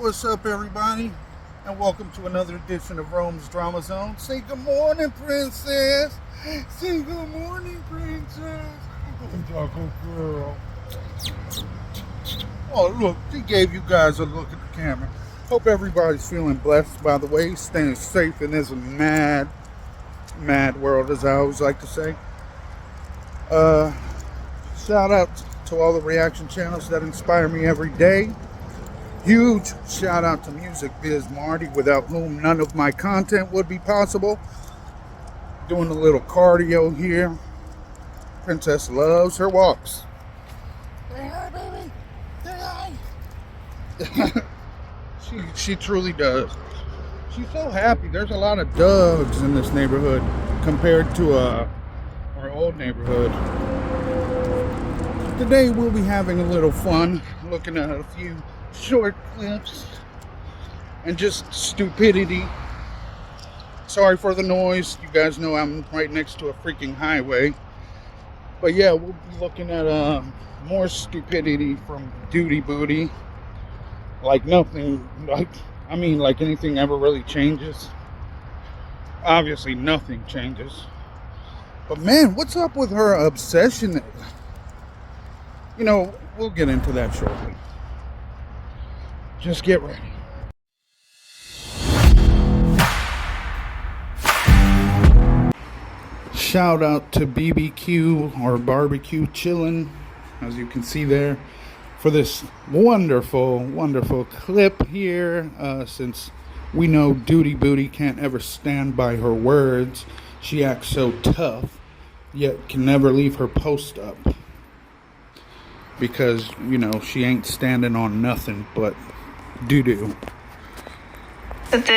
What's up, everybody? And welcome to another edition of Rome's Drama Zone. Say good morning, princess. Say good morning, princess. Taco girl. Oh, look, she gave you guys a look at the camera. Hope everybody's feeling blessed, by the way, staying safe in this mad world, as I always like to say. Shout out to all the reaction channels that inspire me every day. Huge shout out to Music Biz Marty, without whom none of my content would be possible. Doing a little cardio here. Princess loves her walks. Say hi, baby. Say hi. She truly does. She's so happy. There's a lot of dogs in this neighborhood compared to our old neighborhood. Today we'll be having a little fun, looking at a few short clips and just stupidity. Sorry for the noise. You guys know I'm right next to a freaking highway. But yeah, we'll be looking at more stupidity from Duty Booty. Like nothing, like anything ever really changes. Obviously nothing changes. But man, what's up with her obsession? You know, we'll get into that shortly. Just get ready. Shout out to BBQ or barbecue chillin', as you can see there, for this wonderful clip here. Since we know Duty Booty can't ever stand by her words, she acts so tough, yet can never leave her post up. Because, you know, she ain't standing on nothing but doo-doo. When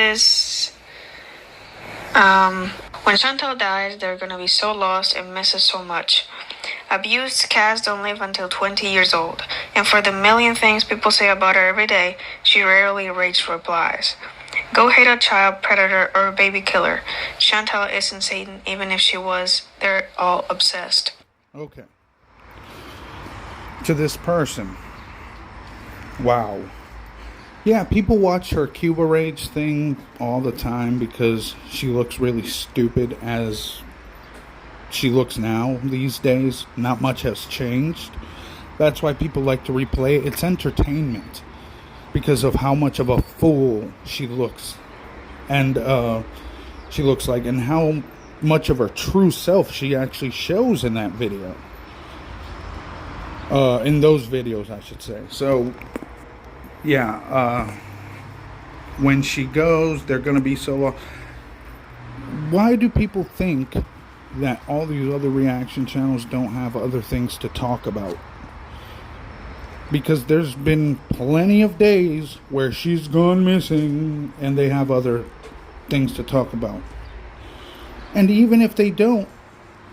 Chantal dies, they're gonna be so lost and miss us so much. Abused cats don't live until 20 years old, and for the million things people say about her every day, she rarely rates replies. Go hate a child predator or a baby killer. Chantal isn't Satan, even if she was. They're all obsessed. Okay. To this person. Wow. Yeah, people watch her Cuba Rage thing all the time because she looks really stupid as she looks now these days. Not much has changed. That's why people like to replay it. It's entertainment because of how much of a fool she looks. And she looks like, and how much of her true self she actually shows in that video. In those videos, I should say. So yeah, when she goes, they're going to be so long. Why do people think that all these other reaction channels don't have other things to talk about? Because there's been plenty of days where she's gone missing and they have other things to talk about. And even if they don't,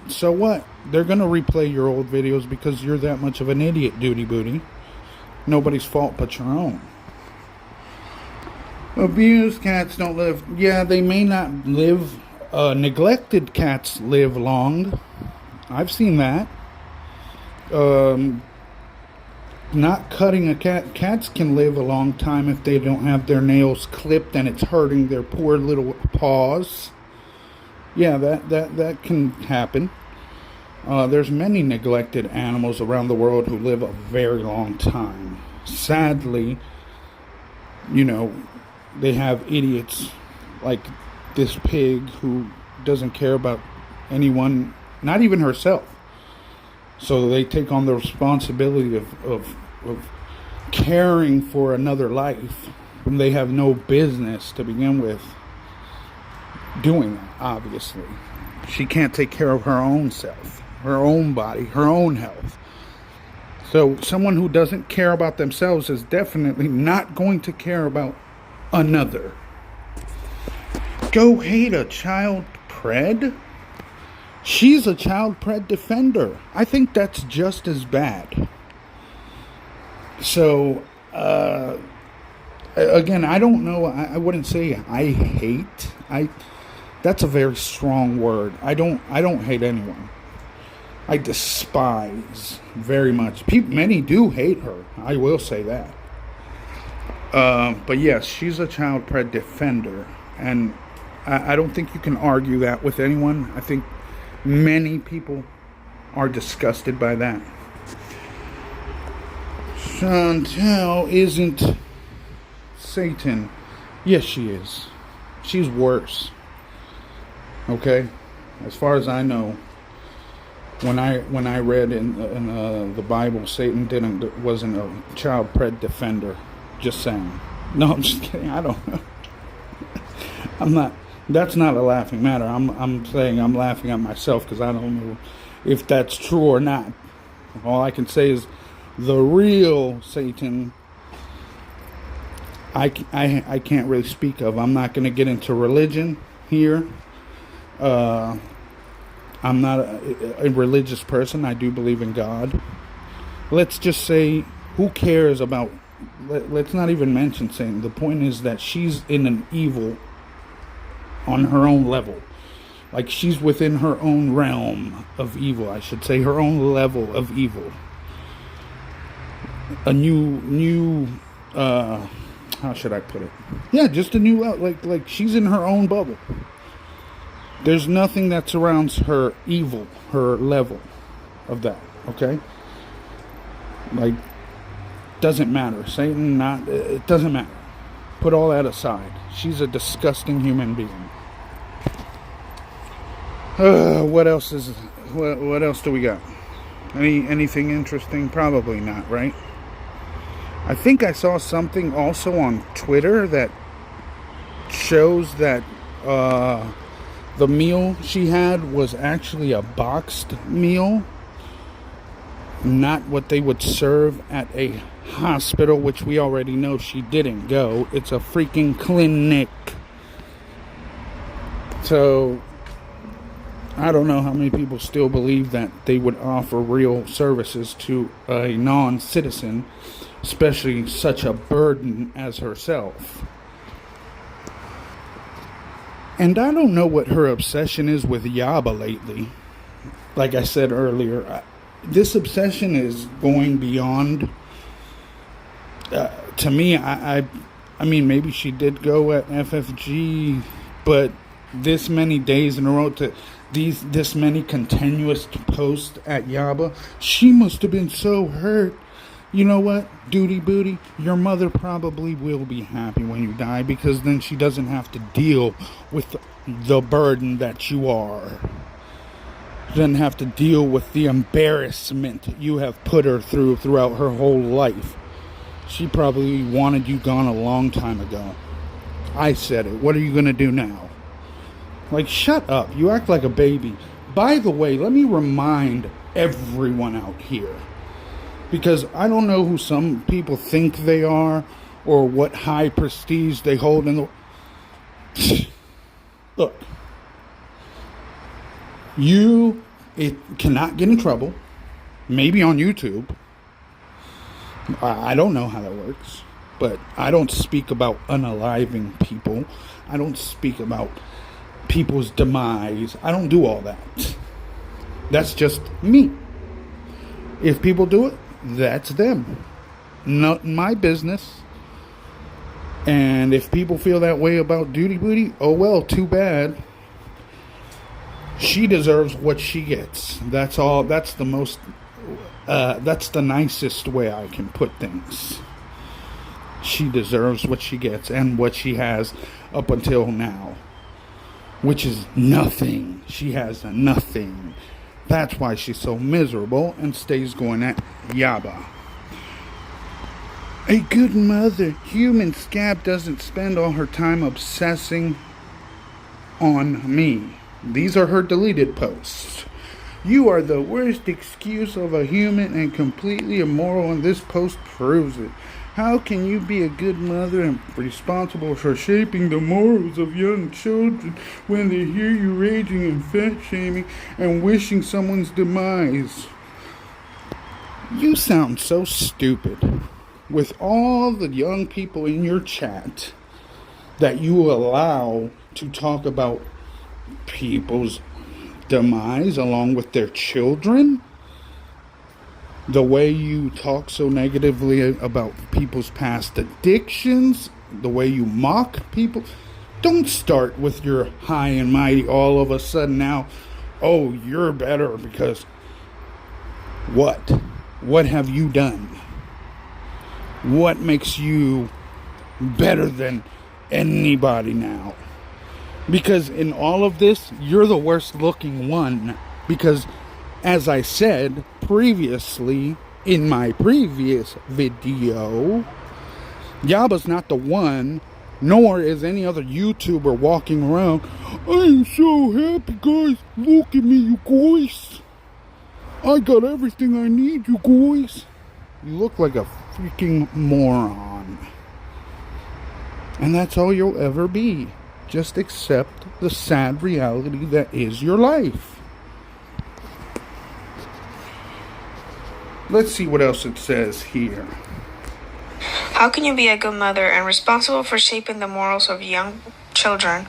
so what? They're going to replay your old videos because you're that much of an idiot, Duty Booty. Nobody's fault but your own. Abused cats don't live. Yeah, they may not live. Neglected cats live long. I've seen that. Not cutting a cat. Cats can live a long time if they don't have their nails clipped and it's hurting their poor little paws. Yeah, that can happen. There's many neglected animals around the world who live a very long time. Sadly, you know, they have idiots like this pig who doesn't care about anyone, not even herself. So they take on the responsibility of caring for another life when they have no business to begin with doing that, obviously. She can't take care of her own self, her own body, her own health. So someone who doesn't care about themselves is definitely not going to care about another. Go hate a child pred? She's a child pred defender. I think that's just as bad. So, again, I don't know. I wouldn't say I hate. That's a very strong word. I don't hate anyone. I despise very much. Many do hate her. I will say that. But yes, she's a child pred defender, and I don't think you can argue that with anyone. I think many people are disgusted by that. Chantel isn't Satan. Yes, she is. She's worse. Okay, as far as I know, when I read in the Bible, Satan wasn't a child pred defender. Just saying. No, I'm just kidding. I don't know. I'm not. That's not a laughing matter. I'm saying I'm laughing at myself because I don't know if that's true or not. All I can say is the real Satan. I can't really speak of. I'm not going to get into religion here. I'm not a religious person. I do believe in God. Let's just say, who cares about... Let's not even mention Satan. The point is that she's in an evil on her own level. Like, she's within her own realm of evil, I should say. Her own level of evil. A new how should I put it? Yeah, just a new... Like she's in her own bubble. There's nothing that surrounds her evil, her level of that, okay? Like, doesn't matter. Satan, not... It doesn't matter. Put all that aside. She's a disgusting human being. What else do we got? Anything interesting? Probably not, right? I think I saw something also on Twitter that shows that the meal she had was actually a boxed meal, not what they would serve at a hospital, which we already know she didn't go. It's a freaking clinic. So I don't know how many people still believe that they would offer real services to a non-citizen, especially such a burden as herself. And I don't know what her obsession is with Yaba lately. Like I said earlier, this obsession is going beyond... to me, I mean, maybe she did go at FFG, but this many days in a row, to this many continuous posts at Yaba, she must have been so hurt. You know what, Duty Booty? Your mother probably will be happy when you die, because then she doesn't have to deal with the burden that you are. She doesn't have to deal with the embarrassment you have put her throughout her whole life. She probably wanted you gone a long time ago. I said it. What are you going to do now? Like, shut up. You act like a baby. By the way, let me remind everyone out here, because I don't know who some people think they are or what high prestige they hold in the... Look. It cannot get in trouble. Maybe on YouTube. I don't know how that works. But I don't speak about unaliving people. I don't speak about people's demise. I don't do all that. That's just me. If people do it, that's them. Not my business. And if people feel that way about Duty Booty, oh well, too bad. She deserves what she gets. That's all. That's the most... that's the nicest way I can put things. She deserves what she gets and what she has up until now, which is nothing. She has nothing. That's why she's so miserable and stays going at Yaba. A good mother. Human Scab doesn't spend all her time obsessing on me. These are her deleted posts. You are the worst excuse of a human and completely immoral, and this post proves it. How can you be a good mother and responsible for shaping the morals of young children when they hear you raging and fat-shaming and wishing someone's demise? You sound so stupid. With all the young people in your chat that you allow to talk about people's demise along with their children, The way you talk so negatively about people's past addictions, the way you mock people. Don't start with your high and mighty all of a sudden now. Oh, you're better because what? What have you done? What makes you better than anybody now? Because in all of this, you're the worst looking one. Because as I said previously in my previous video, Yaba's not the one, nor is any other YouTuber walking around. I'm so happy, guys. Look at me, you guys. I got everything I need, you guys. You look like a freaking moron. And that's all you'll ever be. Just accept the sad reality that is your life. Let's see what else it says here. How can you be a good mother and responsible for shaping the morals of young children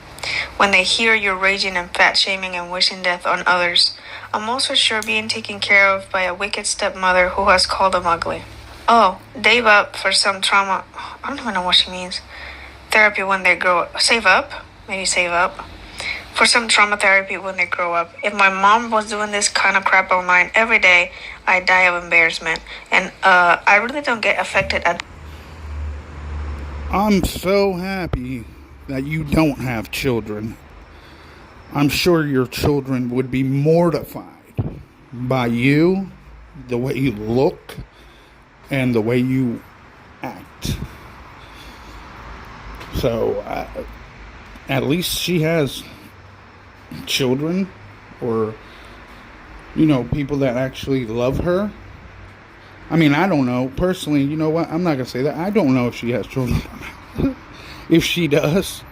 when they hear you raging and fat shaming and wishing death on others? I'm also sure being taken care of by a wicked stepmother who has called them ugly. Oh, save up for some trauma. I don't even know what she means. Therapy when they grow up. Save up? Maybe save up. For some trauma therapy when they grow up. If my mom was doing this kind of crap online every day, I'd die of embarrassment. And I really don't get affected at. I'm so happy that you don't have children. I'm sure your children would be mortified by you, the way you look, and the way you act. So, at least she has children, or, people that actually love her. I mean, I don't know. Personally, you know what? I'm not going to say that. I don't know if she has children. If she does.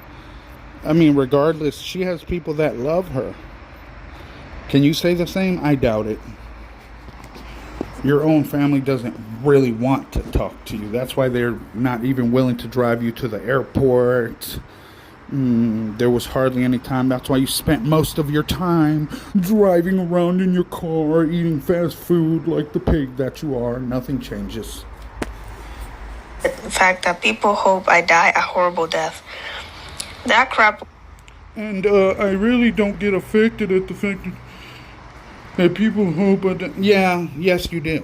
I mean, regardless, she has people that love her. Can you say the same? I doubt it. Your own family doesn't really want to talk to you. That's why they're not even willing to drive you to the airport. There was hardly any time. That's why you spent most of your time driving around in your car, eating fast food like the pig that you are. Nothing changes. The fact that people hope I die a horrible death. That crap. And I really don't get affected at the fact that people hope I die. Yeah, yes you do.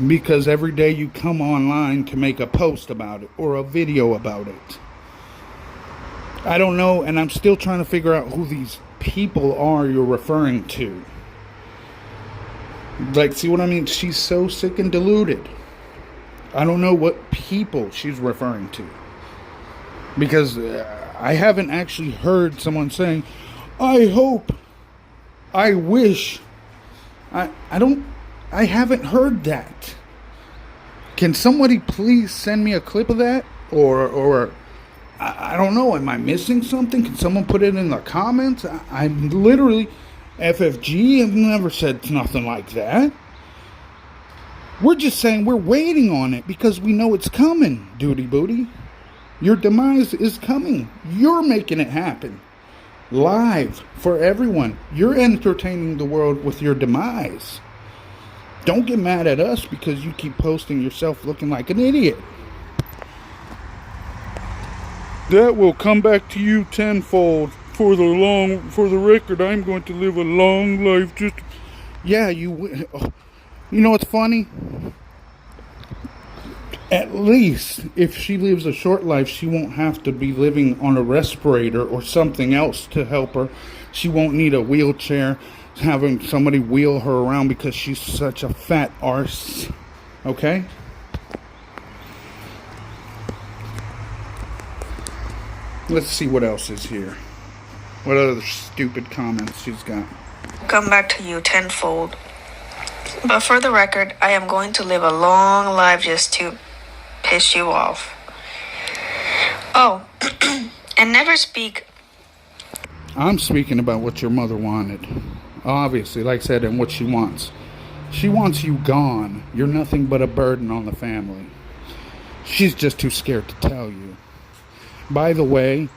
Because every day you come online to make a post about it or a video about it. I don't know, and I'm still trying to figure out who these people are you're referring to. Like, see what I mean? She's so sick and deluded. I don't know what people she's referring to. Because I haven't actually heard someone saying, I hope, I wish. I haven't heard that. Can somebody please send me a clip of that? Or I don't know, am I missing something? Can someone put it in the comments? I'm literally, FFG have never said nothing like that. We're just saying we're waiting on it because we know it's coming, Duty Booty. Your demise is coming. You're making it happen. Live for everyone. You're entertaining the world with your demise. Don't get mad at us because you keep posting yourself looking like an idiot. That will come back to you tenfold. For the record, I'm going to live a long life. Yeah, you know what's funny? At least if she lives a short life, she won't have to be living on a respirator or something else to help her. She won't need a wheelchair, having somebody wheel her around because she's such a fat arse. Okay? Let's see what else is here. What other stupid comments she's got. Come back to you tenfold. But for the record, I am going to live a long life just to piss you off. Oh, and never speak. I'm speaking about what your mother wanted. Obviously, like I said, and what she wants. She wants you gone. You're nothing but a burden on the family. She's just too scared to tell you. By the way,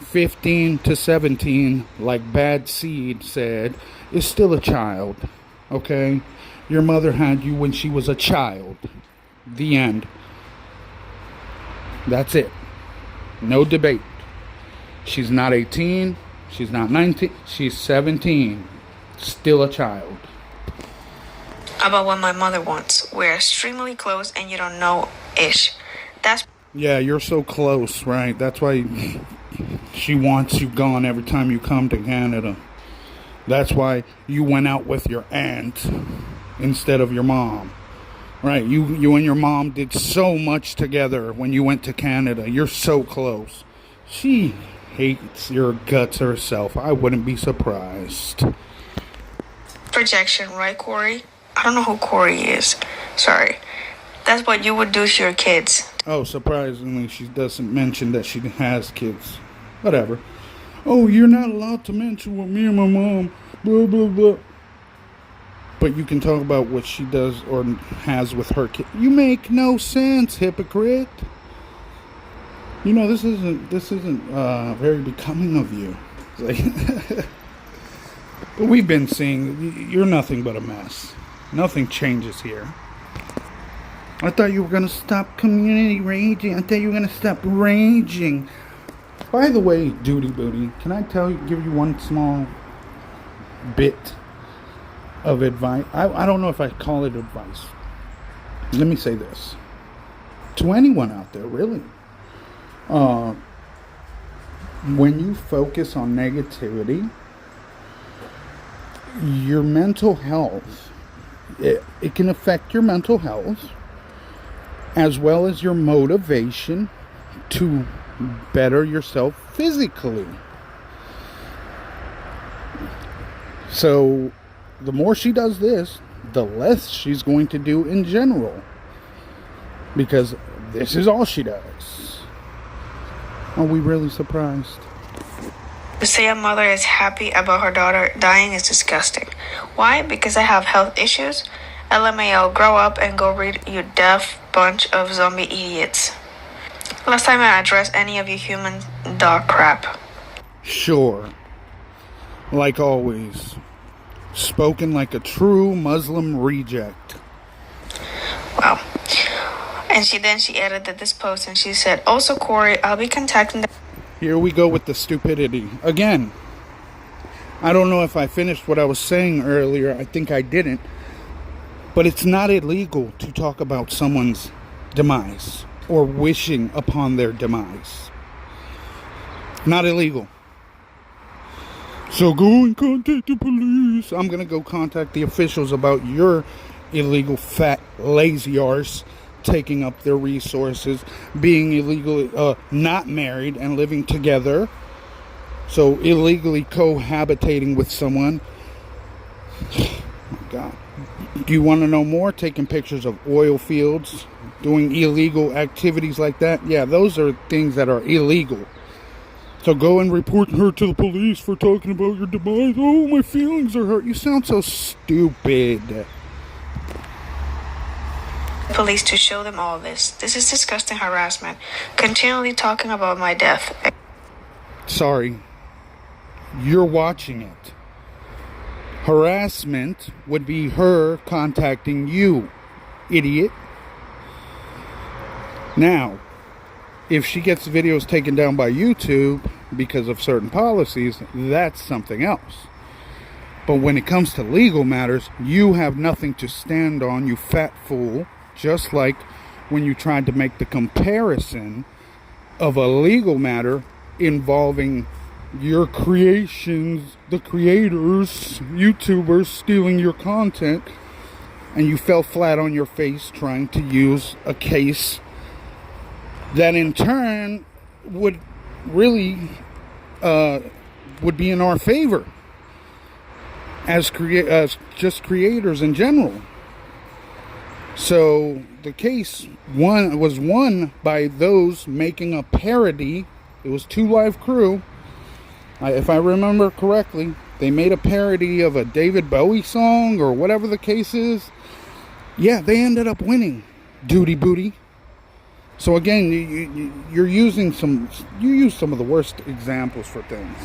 15 to 17, like Bad Seed said, is still a child. Okay? Your mother had you when she was a child. The end. That's it. No debate. She's not 18. She's not 19. She's 17. Still a child. About what my mother wants. We're extremely close and you don't know ish. That's Yeah, you're so close, right? That's why she wants you gone every time you come to Canada. That's why you went out with your aunt instead of your mom. Right, you and your mom did so much together when you went to Canada. You're so close. She hates your guts herself. I wouldn't be surprised. projection, right, Corey? I don't know who Corey is. Sorry. That's what you would do to your kids. Oh, surprisingly, she doesn't mention that she has kids. Whatever. Oh, you're not allowed to mention what me and my mom, blah, blah, blah. But you can talk about what she does or has with her kid. You make no sense, hypocrite. You know, this isn't very becoming of you. Like, but we've been seeing, you're nothing but a mess. Nothing changes here. I thought you were going to stop community raging. I thought you were going to stop raging. By the way, Duty Booty, can I give you one small bit of advice? I don't know if I call it advice. Let me say this. To anyone out there, really. When you focus on negativity, your mental health, it can affect your mental health as well as your motivation to better yourself physically. So the more she does this, the less she's going to do in general, because this is all she does. Are we really surprised? To say a mother is happy about her daughter dying is disgusting. Why? Because I have health issues? LMAO, grow up and go read, you deaf bunch of zombie idiots. Last time I addressed any of you human dog crap. Sure. Like always. Spoken like a true Muslim reject. Wow. And she edited this post and she said, also Corey, I'll be contacting the... Here we go with the stupidity. Again, I don't know if I finished what I was saying earlier. I think I didn't. But it's not illegal to talk about someone's demise or wishing upon their demise. Not illegal. So go and contact the police. I'm going to go contact the officials about your illegal, fat, lazy arse taking up their resources, being illegally not married and living together. So illegally cohabitating with someone. Oh my God. Do you want to know more? Taking pictures of oil fields, doing illegal activities like that. Yeah, those are things that are illegal. So go and report her to the police for talking about your demise. Oh, my feelings are hurt. You sound so stupid. Police to show them all this. This is disgusting harassment. Continually talking about my death. Sorry. You're watching it. Harassment would be her contacting you, idiot. Now, if she gets videos taken down by YouTube because of certain policies, that's something else. But when it comes to legal matters, you have nothing to stand on, you fat fool. Just like when you tried to make the comparison of a legal matter involving your creations, the creators, YouTubers stealing your content, and you fell flat on your face trying to use a case that in turn would really would be in our favor as just creators in general. So the case was won by those making a parody. It was Two Live Crew. If I remember correctly, they made a parody of a David Bowie song or whatever the case is. Yeah, they ended up winning. Duty Booty. So again, you use some of the worst examples for things.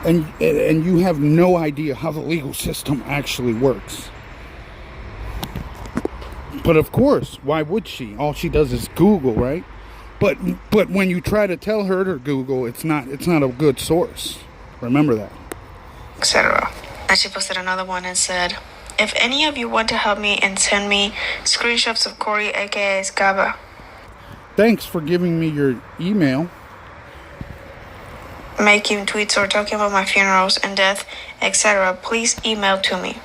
And you have no idea how the legal system actually works. But of course, why would she? All she does is Google, right? But when you try to tell her to Google, it's not a good source. Remember that. Etc. And she posted another one and said, if any of you want to help me and send me screenshots of Corey, aka Scaba, thanks for giving me your email. making tweets or talking about my funerals and death, etc., please email to me.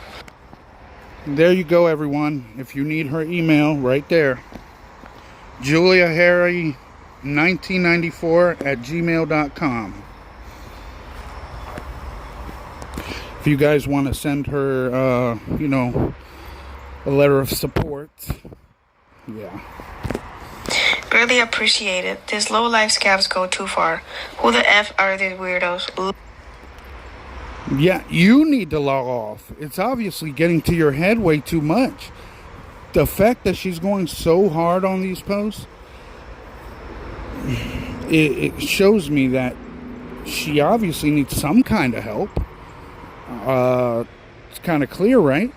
There you go, everyone. If you need her email, right there. JuliaHarry1994@gmail.com. If you guys want to send her, a letter of support, yeah. Really appreciate it. These low-life scabs go too far. Who the F are these weirdos? Yeah, you need to log off. It's obviously getting to your head way too much. The fact that she's going so hard on these posts, it shows me that she obviously needs some kind of help. It's kind of clear, right?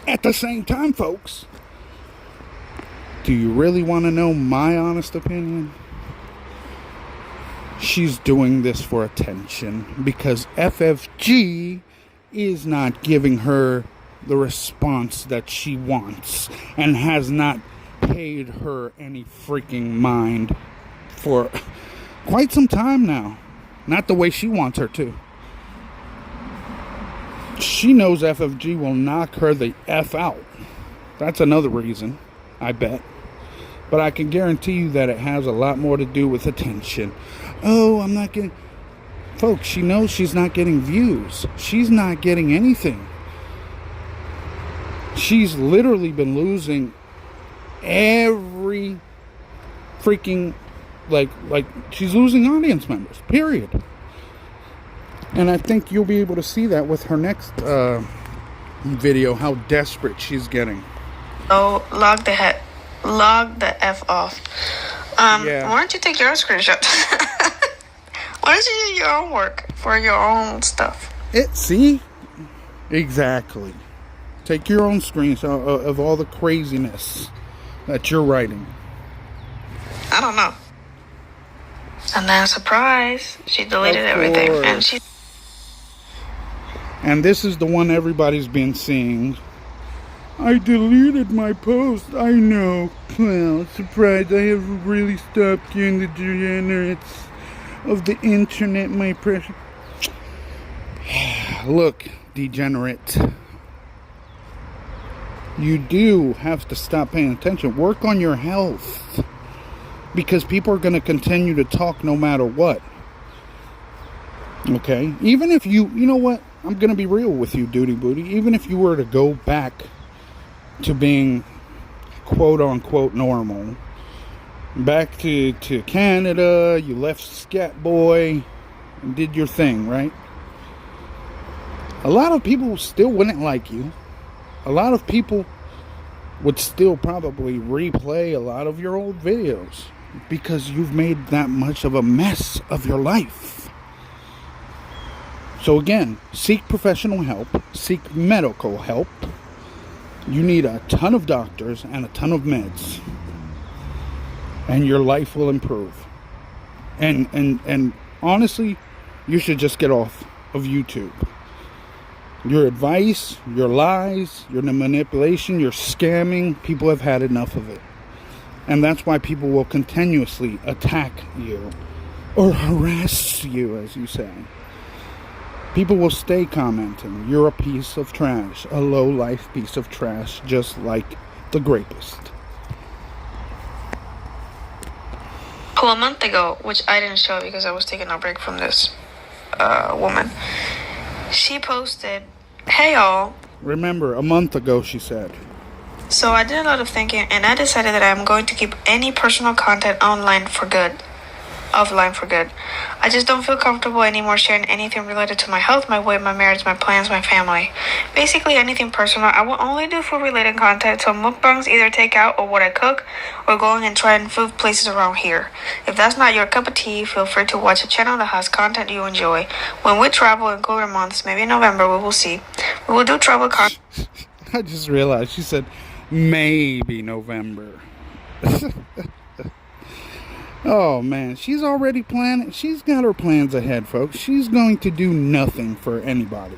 At the same time, folks, do you really want to know my honest opinion? She's doing this for attention because FFG is not giving her the response that she wants and has not paid her any freaking mind for quite some time now. Not the way she wants her to. She knows FFG will knock her the F out. That's another reason, I bet. But I can guarantee you that it has a lot more to do with attention. Oh, I'm not getting... Folks, she knows she's not getting views. She's not getting anything. She's literally been losing every freaking... Like she's losing audience members, period. And I think you'll be able to see that with her next video, how desperate she's getting. Oh, log the F off. Yeah. Why don't you take your own screenshot? Why don't you do your own work for your own stuff? See? Exactly. Take your own screenshot of all the craziness that you're writing. I don't know. And then, surprise, she deleted everything. And this is the one everybody's been seeing. I deleted my post. I know. Well, surprise, I have really stopped getting the degenerates of the internet, my precious. Look, degenerate. You do have to stop paying attention. Work on your health. Because people are going to continue to talk no matter what. Okay? Even if you know what? I'm going to be real with you, Duty Booty. Even if you were to go back to being quote-unquote normal. Back to Canada, you left Scat Boy and did your thing, right? A lot of people still wouldn't like you. A lot of people would still probably replay a lot of your old videos because you've made that much of a mess of your life. So again, seek professional help, seek medical help. You need a ton of doctors and a ton of meds, and your life will improve. And honestly, you should just get off of YouTube. Your advice, your lies, your manipulation, your scamming, people have had enough of it. And that's why people will continuously attack you or harass you, as you say. People will stay commenting, you're a piece of trash, a low-life piece of trash, just like the Grapist. Well, a month ago, which I didn't show because I was taking a break from this woman, she posted, "Hey y'all." Remember, a month ago she said. So I did a lot of thinking, and I decided that I'm going to keep any personal content offline for good. I just don't feel comfortable anymore sharing anything related to my health, my weight, my marriage, my plans, my family. Basically anything personal. I will only do food-related content, so mukbangs, either takeout or what I cook, or going and trying food places around here. If that's not your cup of tea, feel free to watch a channel that has content you enjoy. When we travel in cooler months, maybe in November, we will see. We will do travel content. I just realized she said, maybe November. Oh man, she's already planning. She's got her plans ahead, folks. She's going to do nothing for anybody.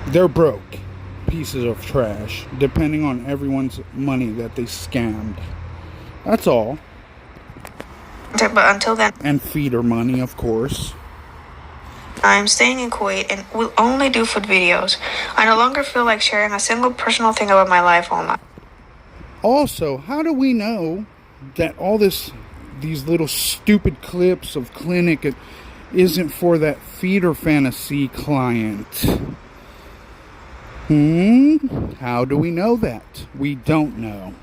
They're broke pieces of trash, depending on everyone's money that they scammed. That's all. But until then, and feeder money, of course. I'm staying in Kuwait and will only do food videos. I no longer feel like sharing a single personal thing about my life online. Also, how do we know that all these little stupid clips of clinic isn't for that feeder fantasy client? How do we know that? We don't know.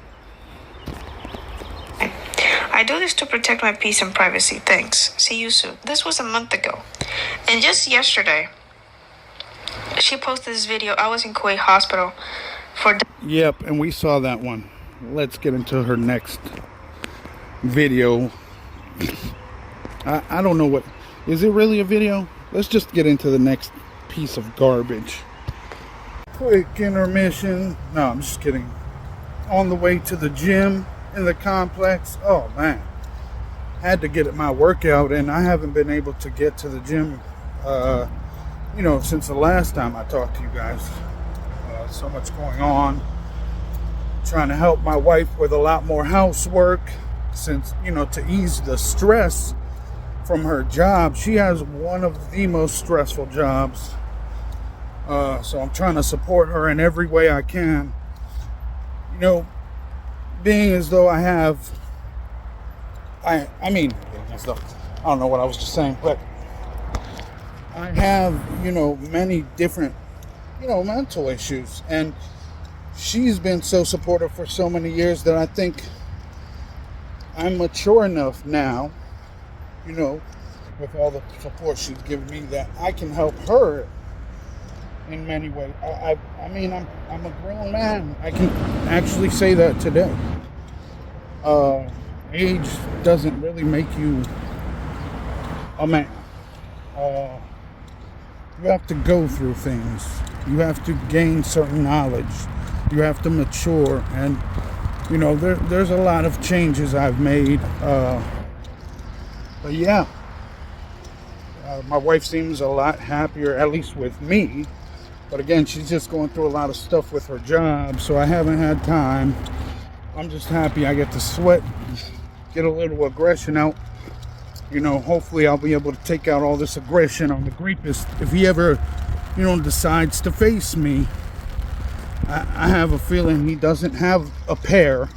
I do this to protect my peace and privacy. Thanks. See you soon. This was a month ago. And just yesterday, she posted this video. I was in Kuwait hospital for... Yep, and we saw that one. Let's get into her next video. I don't know what... Is it really a video? Let's just get into the next piece of garbage. Quick intermission. No, I'm just kidding. On the way to the gym in the complex. Oh man, had to get my workout, and I haven't been able to get to the gym since the last time I talked to you guys. So much going on, trying to help my wife with a lot more housework, since to ease the stress from her job. She has one of the most stressful jobs, so I'm trying to support her in every way I can, being as though I don't know what I was just saying, but I have, many different, mental issues, and she's been so supportive for so many years that I think I'm mature enough now, with all the support she's given me, that I can help her in many ways. I'm a grown man. I can actually say that today. Age doesn't really make you a man. You have to go through things. You have to gain certain knowledge. You have to mature, and there's a lot of changes I've made. But yeah, my wife seems a lot happier, at least with me. But again, she's just going through a lot of stuff with her job, so I haven't had time. I'm just happy I get to sweat, get a little aggression out. Hopefully I'll be able to take out all this aggression on the Greepist if he ever, decides to face me. I have a feeling he doesn't have a pair.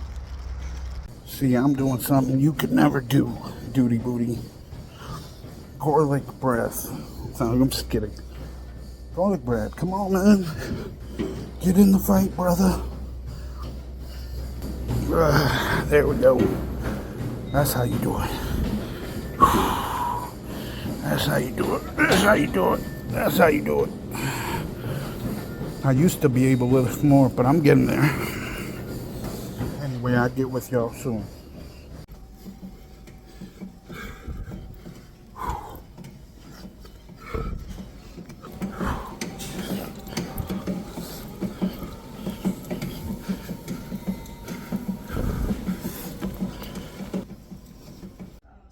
See, I'm doing something you could never do, duty booty. Garlic breath. No, I'm just kidding. Garlic bread. Come on, man. Get in the fight, brother. There we go. That's how you do it. That's how you do it. That's how you do it. That's how you do it. I used to be able to lift more, but I'm getting there. Anyway, I'll get with y'all soon.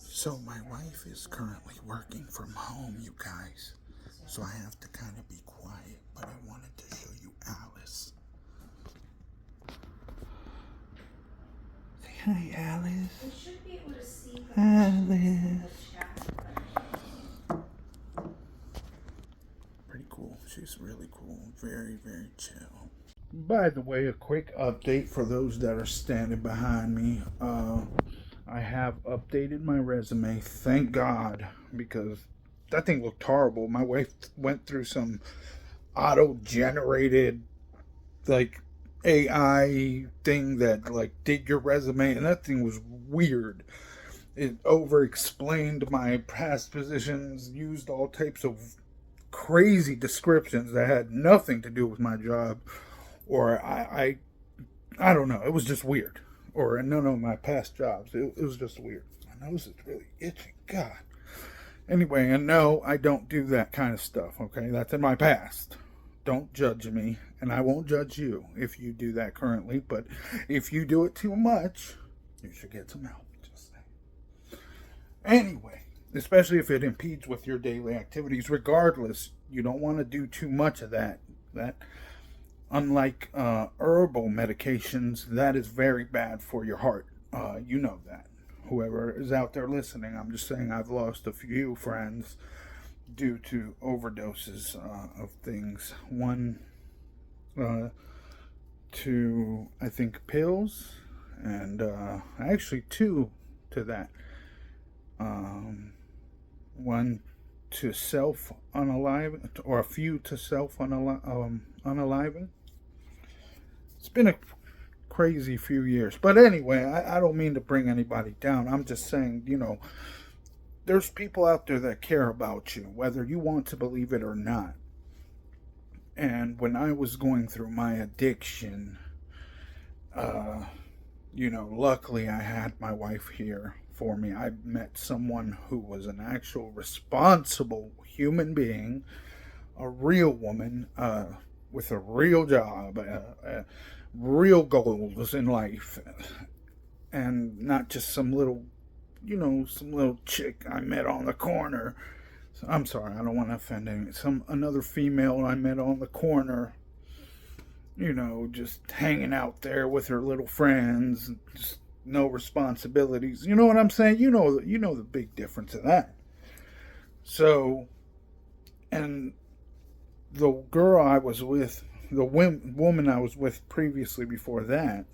So my wife is currently working from home, you guys. So I have to kind of be quiet, but I wanted to show you Alice. Say hi, Alice. We should be able to see Alice. Pretty cool. She's really cool. Very, very chill. By the way, a quick update for those that are standing behind me. I have updated my resume, thank God, because that thing looked horrible. My wife went through some auto-generated, AI thing that, did your resume, and that thing was weird. It over-explained my past positions, used all types of crazy descriptions that had nothing to do with my job, or I don't know, it was just weird. Or none of my past jobs. It was just weird. My nose is really itchy. God. Anyway, and no, I don't do that kind of stuff, okay? That's in my past. Don't judge me, and I won't judge you if you do that currently. But if you do it too much, you should get some help. Just saying. Anyway, especially if it impedes with your daily activities. Regardless, you don't want to do too much of that. That, unlike herbal medications, that is very bad for your heart. You know that. Whoever is out there listening, I'm just saying I've lost a few friends due to overdoses of things. One to, I think, pills, and actually two to that. One to self unaliving, or a few to self unaliving. It's been a crazy few years. But anyway, I don't mean to bring anybody down. I'm just saying, there's people out there that care about you, whether you want to believe it or not. And when I was going through my addiction, luckily I had my wife here for me. I met someone who was an actual responsible human being, a real woman, with a real job, real goals in life, and not just some little chick I met on the corner. I'm sorry, I don't want to offend anyone. Another female I met on the corner, just hanging out there with her little friends, just no responsibilities. You know what I'm saying? You know the big difference of that. So, and the girl I was with, the woman I was with previously before that,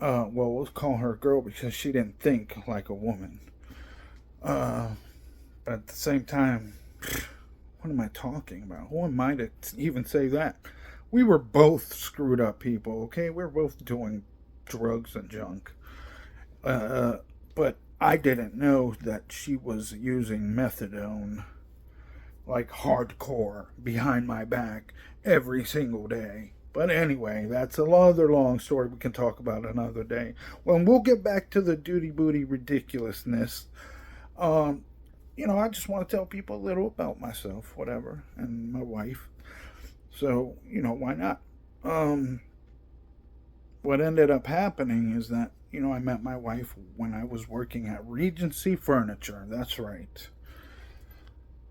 we'll call her a girl because she didn't think like a woman. But at the same time, what am I talking about? Who am I to even say that? We were both screwed up people, okay? We were both doing drugs and junk. But I didn't know that she was using methadone, like hardcore, behind my back every single day. But anyway, that's another long story we can talk about another day. Well, we'll get back to the duty booty ridiculousness. I just want to tell people a little about myself, whatever, and my wife. So, why not? What ended up happening is that, I met my wife when I was working at Regency Furniture. That's right.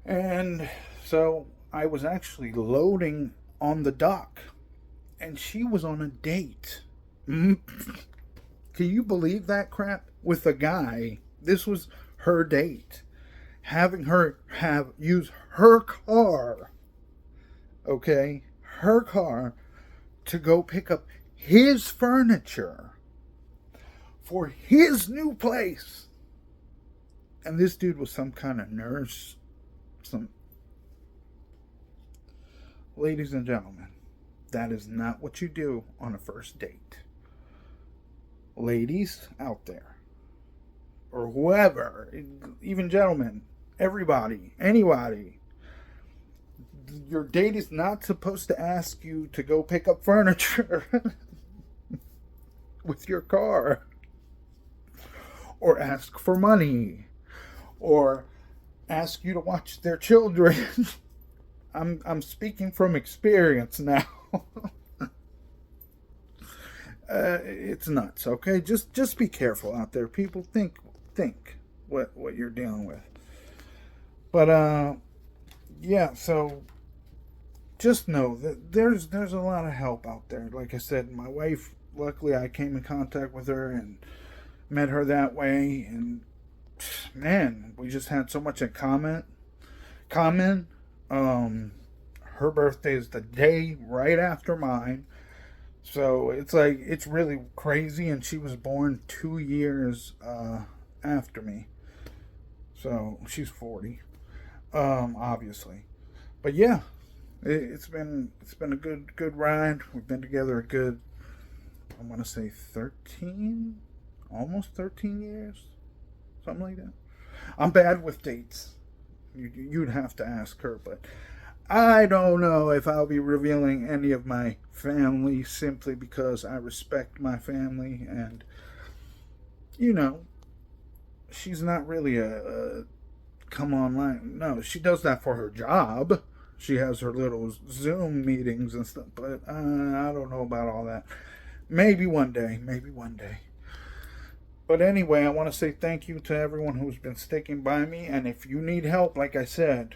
And so I was actually loading on the dock, and she was on a date. Can you believe that crap? With a guy. This was her date. Having her use her car, okay, her car, to go pick up his furniture for his new place. And this dude was some kind of nurse. Ladies and gentlemen, that is not what you do on a first date. Ladies out there, or whoever, even gentlemen, everybody, anybody, your date is not supposed to ask you to go pick up furniture with your car, or ask for money, or ask you to watch their children. I'm speaking from experience now. It's nuts, okay? Just be careful out there, people. Think what you're dealing with. But yeah, so just know that there's a lot of help out there. Like I said, my wife, luckily I came in contact with her and met her that way, and man, we just had so much in common. Her birthday is the day right after mine. So it's really crazy, and she was born 2 years after me. So she's 40, obviously. But yeah, it's been a good ride. We've been together a good, I want to say 13, almost 13 years, something like that. I'm bad with dates. You'd have to ask her, but I don't know if I'll be revealing any of my family, simply because I respect my family, and she's not really a come online. No, she does that for her job. She has her little Zoom meetings and stuff, but I don't know about all that. Maybe one day, maybe one day. But anyway, I want to say thank you to everyone who's been sticking by me. And if you need help, like I said,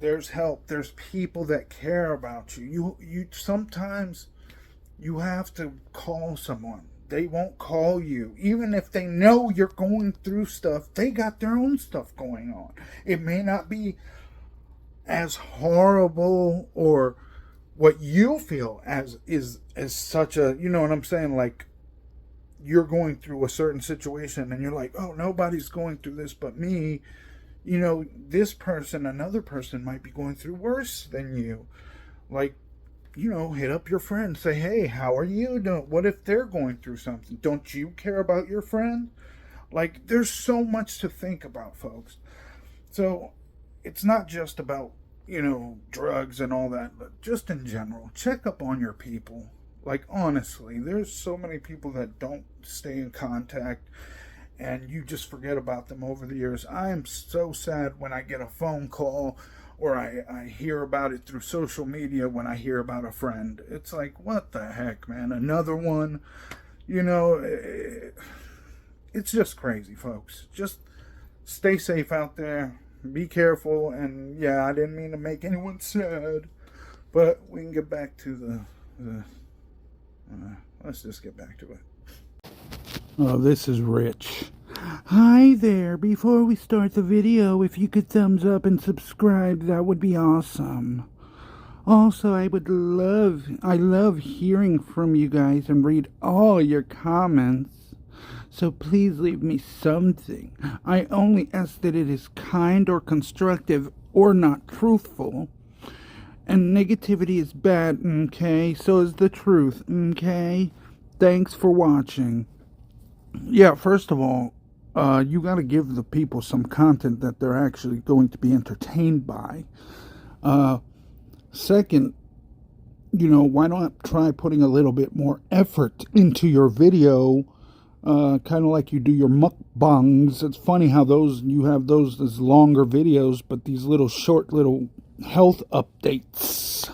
there's help. There's people that care about you. You sometimes you have to call someone. They won't call you. Even if they know you're going through stuff, they got their own stuff going on. It may not be as horrible or what you feel as such a, you know what I'm saying, like you're going through a certain situation and you're like, oh, nobody's going through this but me. You know, this person, another person might be going through worse than you. Like, you know, hit up your friend, say, hey, how are you doing? What if they're going through something? Don't you care about your friend? Like, there's so much to think about, folks. So it's not just about, you know, drugs and all that, but just in general, check up on your people. Like, honestly, there's so many people that don't stay in contact and you just forget about them over the years. I am so sad when I get a phone call or I hear about it through social media when I hear about a friend. It's like, what the heck, man? Another one? You know, it's just crazy, folks. Just stay safe out there. Be careful. And yeah, I didn't mean to make anyone sad. But we can get back to let's just get back to it. Oh, this is Rich. Hi there. Before we start the video, if you could thumbs up and subscribe, that would be awesome. Also, I love hearing from you guys and read all your comments. So please leave me something. I only ask that it is kind or constructive or not truthful. And negativity is bad, okay? So is the truth, okay? Thanks for watching. Yeah, first of all, you got to give the people some content that they're actually going to be entertained by. Second, you know, why don't try putting a little bit more effort into your video, kind of like you do your mukbangs. It's funny how you have those as longer videos, but these little short little health updates,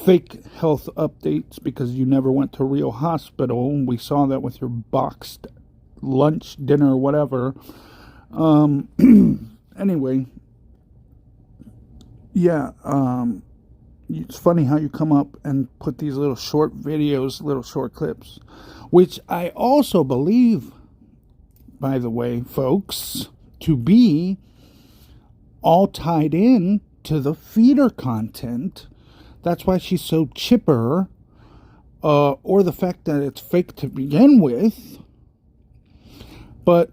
fake health updates, because you never went to a real hospital. We saw that with your boxed lunch, dinner, whatever. Anyway, yeah, it's funny how you come up and put these little short videos, little short clips, which I also believe, by the way, folks, to be all tied in to the feeder content. That's why she's so chipper, or the fact that it's fake to begin with. But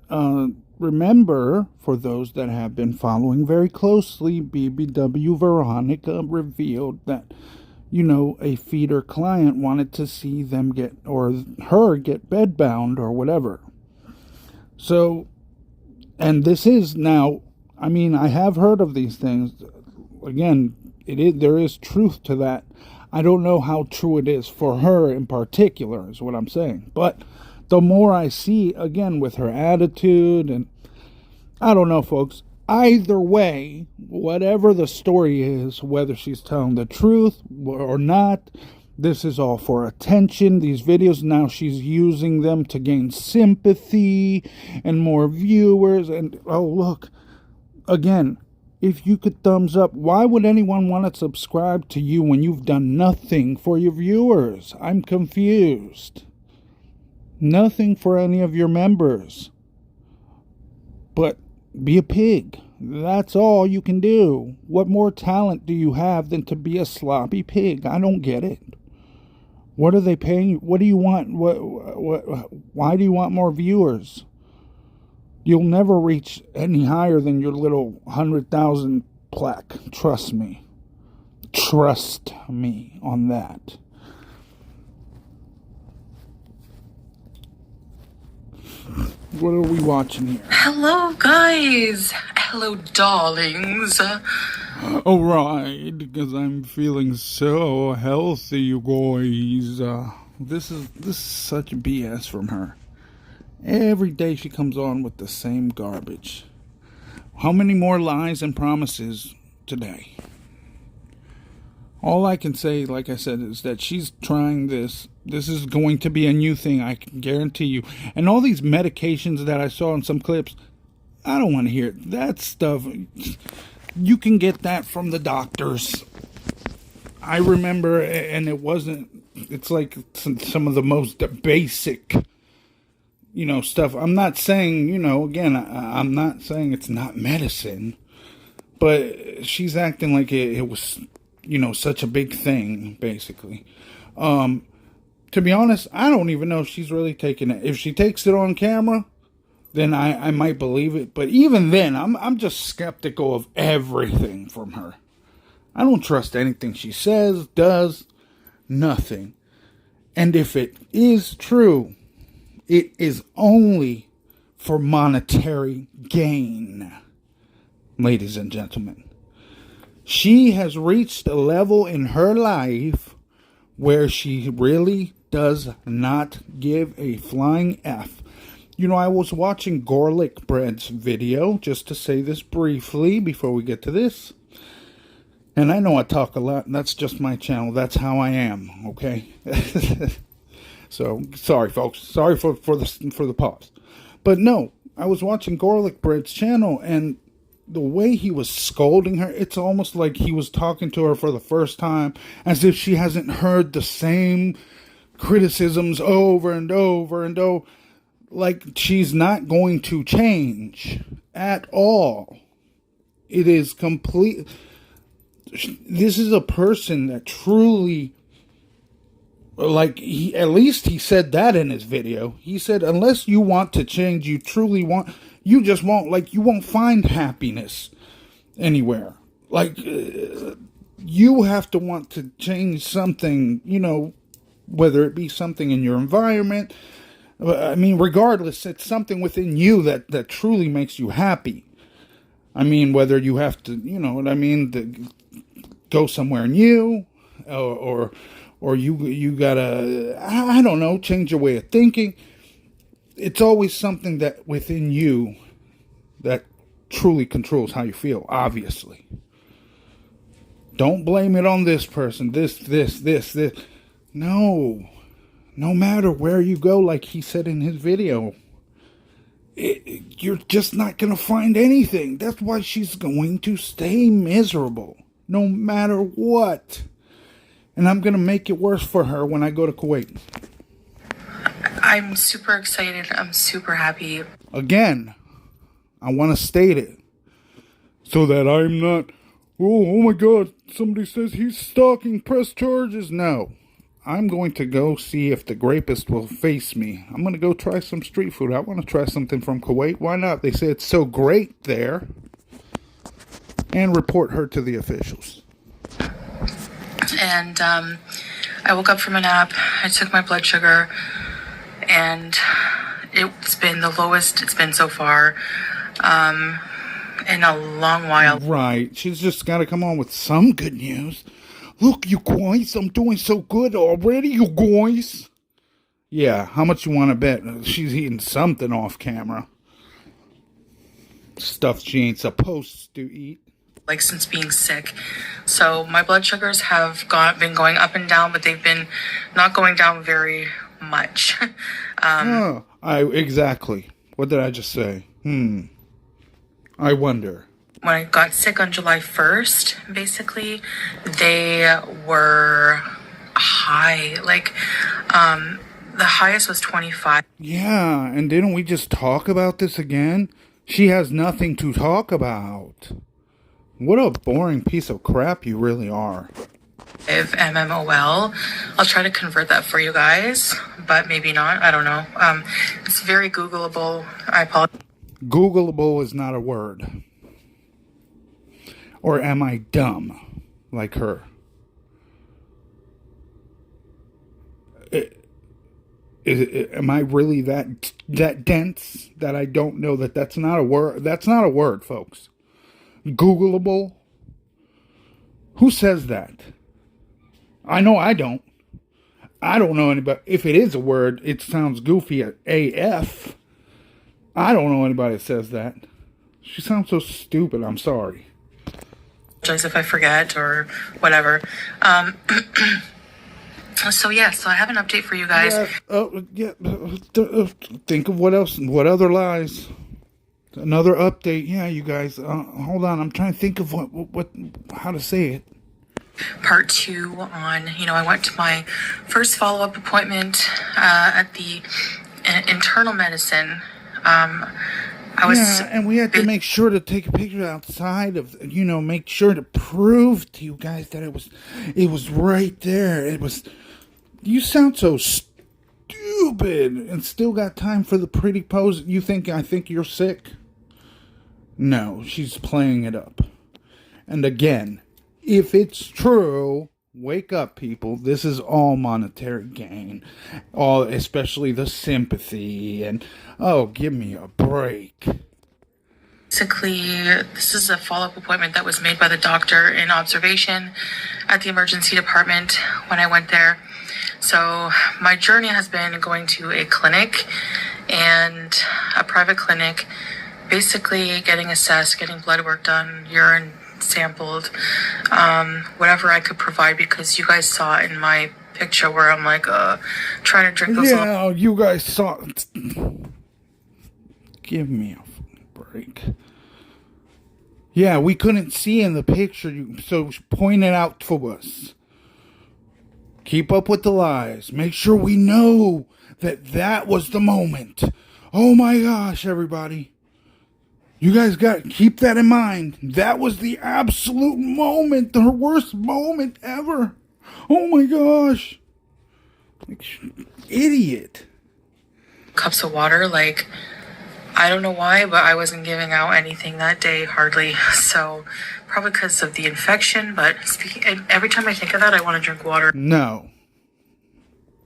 remember, for those that have been following very closely, BBW Veronica revealed that, you know, a feeder client wanted to see them get, or her get bedbound or whatever. So, and this is now, I mean, I have heard of these things. Again, there is truth to that. I don't know how true it is for her in particular, is what I'm saying. But the more I see, again, with her attitude, and I don't know, folks. Either way, whatever the story is, whether she's telling the truth or not, this is all for attention. These videos, now she's using them to gain sympathy and more viewers. And, oh, look, again, if you could thumbs up, why would anyone want to subscribe to you when you've done nothing for your viewers? I'm confused. Nothing for any of your members. But be a pig. That's all you can do. What more talent do you have than to be a sloppy pig? I don't get it. What are they paying you? What do you want? Why do you want more viewers? You'll never reach any higher than your little 100,000 plaque. Trust me. Trust me on that. What are we watching here? Hello, guys. Hello, darlings. Alright, because I'm feeling so healthy, you guys. This is such BS from her. Every day she comes on with the same garbage. How many more lies and promises today? All I can say, like I said, is that she's trying this. This is going to be a new thing, I can guarantee you. And all these medications that I saw in some clips, I don't want to hear it. That stuff. You can get that from the doctors. I remember, and it wasn't, it's like some of the most basic, stuff. I'm not saying, again, I'm not saying it's not medicine, but she's acting like it was, such a big thing, basically. To be honest, I don't even know if she's really taking it. If she takes it on camera, then I might believe it. But even then, I'm just skeptical of everything from her. I don't trust anything she says, does, nothing. And if it is true, it is only for monetary gain, ladies and gentlemen. She has reached a level in her life where she really does not give a flying F. I was watching Garlic Bread's video, just to say this briefly before we get to this. And I know I talk a lot, and that's just my channel. That's how I am, okay? So, sorry, folks. Sorry for the pause. But no, I was watching Garlic Bread's channel, and the way he was scolding her, it's almost like he was talking to her for the first time, as if she hasn't heard the same criticisms over and over and over. Like she's not going to change at all. It is complete. This is a person that truly, at least he said that in his video. He said, unless you want to change, you truly want, you just won't, you won't find happiness anywhere. You have to want to change something, whether it be something in your environment. I mean, regardless, it's something within you that truly makes you happy. I mean, whether you have to, to go somewhere new, or you gotta, I don't know, change your way of thinking. It's always something that within you that truly controls how you feel, obviously. Don't blame it on this person, this. No matter where you go, like he said in his video, you're just not going to find anything. That's why she's going to stay miserable, no matter what. And I'm going to make it worse for her when I go to Kuwait. I'm super excited. I'm super happy. Again, I want to state it so that I'm not, oh my God, somebody says he's stalking, press charges. No. I'm going to go see if the rapist will face me. I'm going to go try some street food. I want to try something from Kuwait. Why not? They say it's so great there. And report her to the officials. And I woke up from a nap. I took my blood sugar. And it's been the lowest it's been so far in a long while. Right. She's just got to come on with some good news. Look, you guys, I'm doing so good already, you guys. Yeah, how much you want to bet? She's eating something off camera. Stuff she ain't supposed to eat. Since being sick. So my blood sugars have been going up and down, but they've been not going down very much. Exactly. What did I just say? I wonder. When I got sick on July 1st, basically, they were high. The highest was 25. Yeah, and didn't we just talk about this again? She has nothing to talk about. What a boring piece of crap you really are. If MMOL, I'll try to convert that for you guys, but maybe not. I don't know. It's very Googleable. I apologize. Googleable is not a word. Or am I dumb like her? Am I really that dense that I don't know that's not a word? That's not a word, folks. Googleable? Who says that? I know I don't. I don't know anybody. If it is a word, it sounds goofy at AF. I don't know anybody that says that. She sounds so stupid. I'm sorry. apologize if I forget or whatever. So I have an update for you guys. Think of what else, what other lies. Another update. Yeah, you guys, hold on. I'm trying to think of how to say it. Part 2 on, I went to my first follow-up appointment at the internal medicine. And we had to make sure to take a picture outside of, make sure to prove to you guys that it was right there. You sound so stupid and still got time for the pretty pose. I think you're sick? No, she's playing it up. And again, if it's true, wake up, people. This is all monetary gain. Especially the sympathy and, give me a break. Basically, this is a follow-up appointment that was made by the doctor in observation at the emergency department when I went there. So my journey has been going to a clinic and a private clinic, basically getting assessed, getting blood work done, urine sampled, whatever I could provide, because you guys saw in my picture where I'm like trying to drink those. Yeah, you guys saw it. Give me a break. Yeah, we couldn't see in the picture, so point it out for us. Keep up with the lies. Make sure we know that was the moment. Oh my gosh, everybody. You guys got to keep that in mind. That was the absolute moment, the worst moment ever. Oh my gosh. Idiot. Cups of water, I don't know why, but I wasn't giving out anything that day, hardly. So, probably because of the infection, but every time I think of that, I want to drink water. No.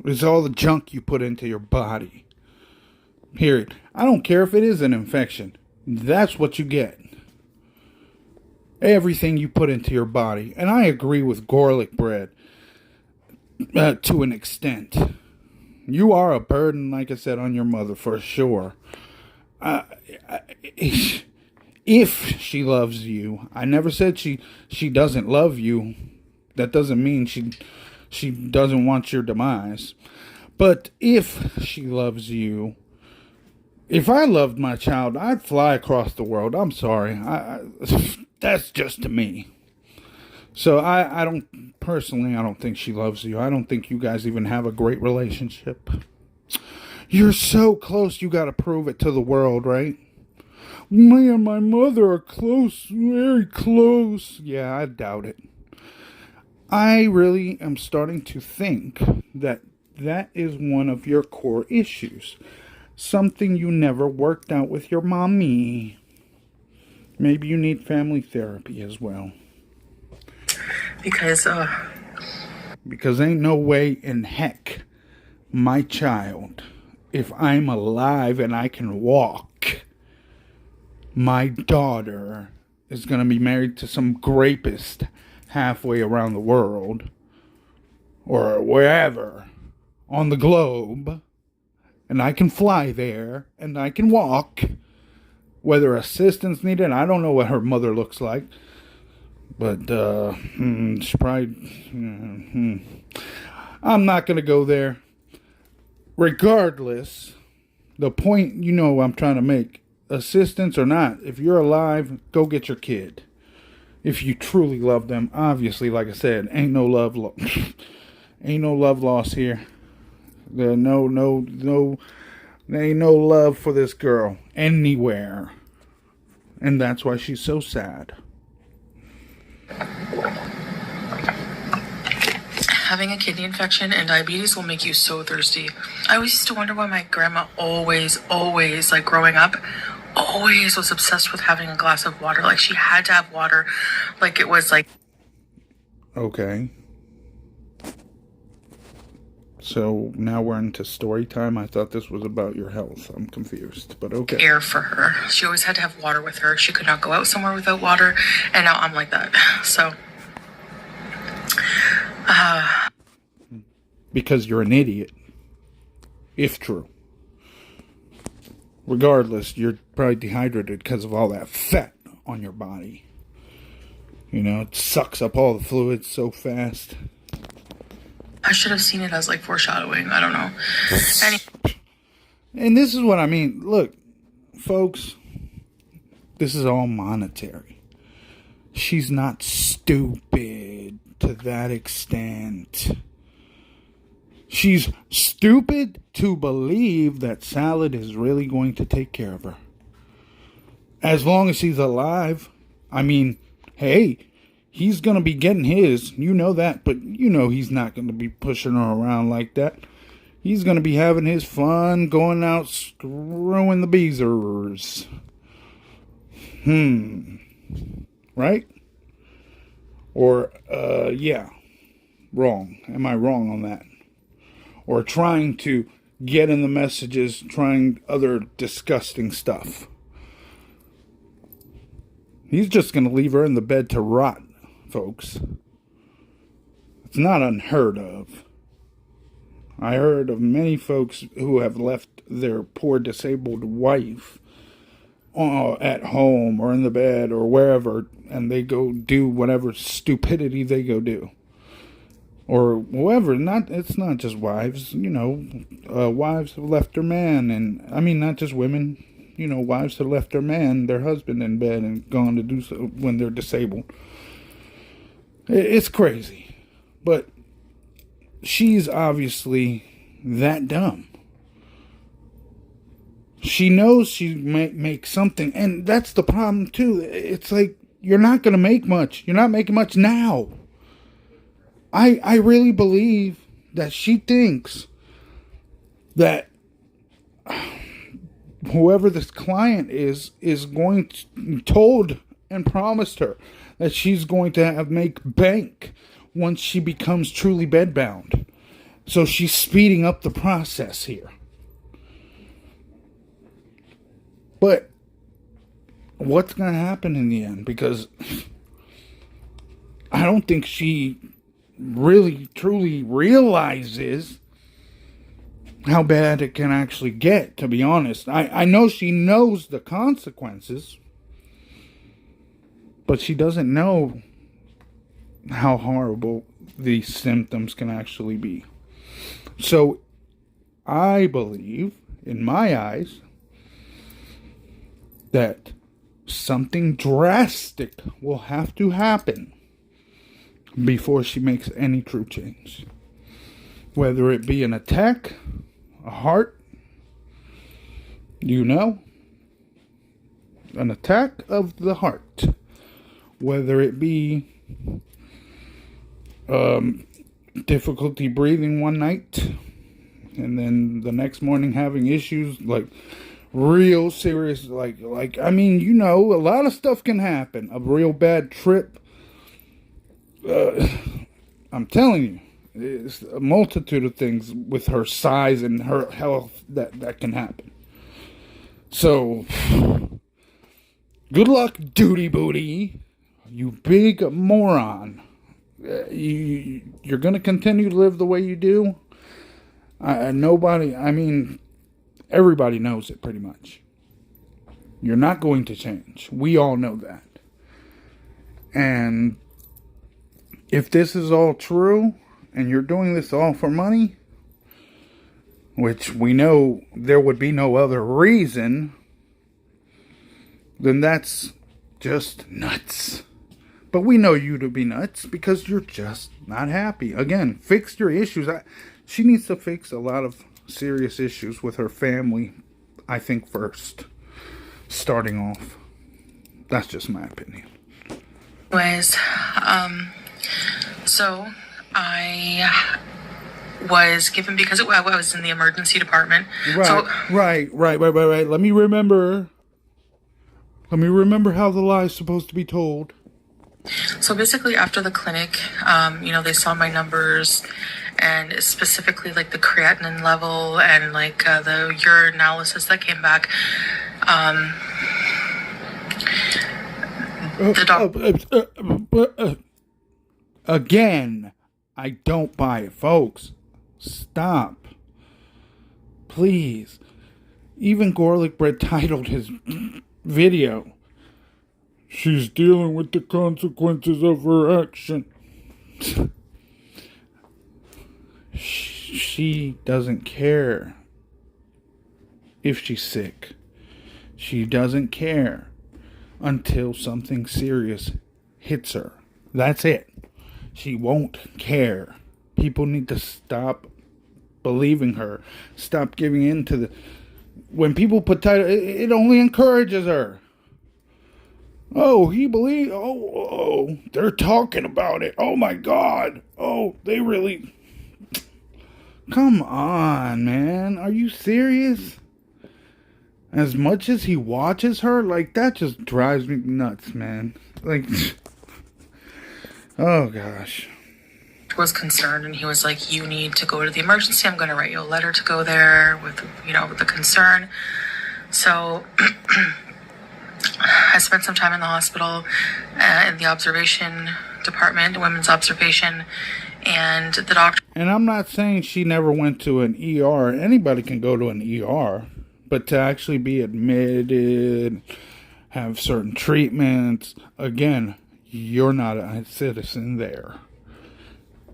It's all the junk you put into your body. Period. I don't care if it is an infection. That's what you get. Everything you put into your body. And I agree with garlic bread to an extent. You are a burden, like I said, on your mother for sure. If she loves you, I never said she doesn't love you. That doesn't mean she doesn't want your demise. But if she loves you, if I loved my child, I'd fly across the world. I'm sorry. That's just to me. So I don't think she loves you. I don't think you guys even have a great relationship. You're so close, you gotta prove it to the world, right? Me and my mother are close, very close. Yeah, I doubt it. I really am starting to think that is one of your core issues. Something you never worked out with your mommy. Maybe you need family therapy as well. Because ain't no way in heck my child, if I'm alive and I can walk, my daughter is going to be married to some rapist halfway around the world or wherever on the globe, and I can fly there and I can walk, whether assistance needed. I don't know what her mother looks like, but she probably I'm not going to go there. Regardless, the point I'm trying to make, assistance or not, if you're alive, go get your kid. If you truly love them, obviously, like I said, ain't no love lost here. There ain't no love for this girl anywhere, and that's why she's so sad. Having a kidney infection and diabetes will make you so thirsty. I always used to wonder why my grandma always, growing up, always was obsessed with having a glass of water. She had to have water. It was Okay. So now we're into story time. I thought this was about your health. I'm confused, but okay. Air for her. She always had to have water with her. She could not go out somewhere without water. And now I'm like that. So... because you're an idiot. If true. Regardless, you're probably dehydrated because of all that fat on your body. You know, it sucks up all the fluids so fast. I should have seen it as like foreshadowing. I don't know. And this is what I mean. Look, folks, this is all monetary. She's not stupid to that extent. She's stupid to believe that Salad is really going to take care of her. As long as he's alive. I mean, hey, he's going to be getting his. You know that. But you know he's not going to be pushing her around like that. He's going to be having his fun, going out screwing the beezers. Right? Or, yeah. Wrong. Am I wrong on that? Or trying to get in the messages, trying other disgusting stuff. He's just going to leave her in the bed to rot, folks. It's not unheard of. I heard of many folks who have left their poor disabled wife at home or in the bed or wherever, and they go do whatever stupidity they go do. Or whoever, it's not just wives, you know, wives have left their man, and I mean, not just women, you know, wives have left their man, their husband in bed and gone to do so when they're disabled. It's crazy, but she's obviously that dumb. She knows she might make something, and that's the problem too. It's like, you're not going to make much. You're not making much now. I really believe that she thinks that whoever this client is going to, told and promised her that she's going to make bank once she becomes truly bedbound. So she's speeding up the process here. But what's going to happen in the end? Because I don't think she really truly realizes how bad it can actually get, to be honest. I know she knows the consequences, but she doesn't know how horrible these symptoms can actually be. So I believe, in my eyes, that something drastic will have to happen before she makes any true change. Whether it be an attack, a heart, you know, an attack of the heart. Whether it be difficulty breathing one night, and then the next morning having issues, like real serious, like I mean, you know, a lot of stuff can happen. A real bad trip. I'm telling you, it's a multitude of things with her size and her health that can happen. So, good luck, duty booty, you big moron. You're going to continue to live the way you do. Everybody knows it pretty much. You're not going to change. We all know that. And if this is all true, and you're doing this all for money, which we know there would be no other reason, then that's just nuts. But we know you to be nuts because you're just not happy. Again, fix your issues. She needs to fix a lot of serious issues with her family, I think, first. Starting off. That's just my opinion. Anyways, so I was given, because I was in the emergency department. Right. Let me remember how the lie is supposed to be told. So basically, after the clinic, they saw my numbers, and specifically like the creatinine level and like the urinalysis that came back. Again, I don't buy it, folks. Stop. Please. Even Garlic Bread titled his video, She's dealing with the consequences of her action. She doesn't care if she's sick. She doesn't care until something serious hits her. That's it. She won't care. People need to stop believing her. Stop giving in to the... When people put title, it only encourages her. Oh, he believes... Oh, they're talking about it. Oh, my God. Oh, they really... Come on, man. Are you serious? As much as he watches her, like, that just drives me nuts, man. Like, oh, gosh. Was concerned, and he was like, you need to go to the emergency. I'm going to write you a letter to go there with, with the concern. So I spent some time in the hospital, in the observation department, women's observation, and the doctor. And I'm not saying she never went to an ER. Anybody can go to an ER. But to actually be admitted, have certain treatments, again, you're not a citizen there.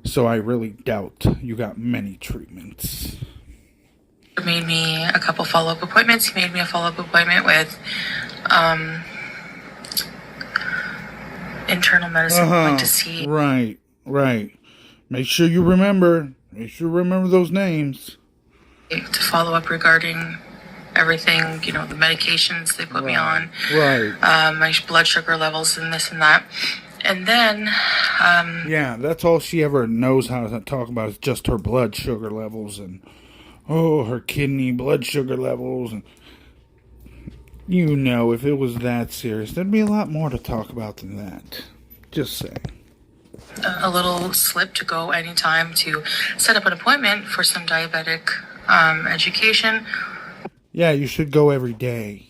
So I really doubt you got many treatments. He made me a couple follow-up appointments. He made me a follow-up appointment with internal medicine. Like to see. Right. Make sure you remember. Make sure you remember those names. To follow up regarding everything, the medications they put me on. Right. My blood sugar levels and this and that. And then... yeah, that's all she ever knows how to talk about is just her blood sugar levels and, her kidney blood sugar levels. And if it was that serious, there'd be a lot more to talk about than that. Just saying. A little slip to go anytime to set up an appointment for some diabetic education. Yeah, you should go every day.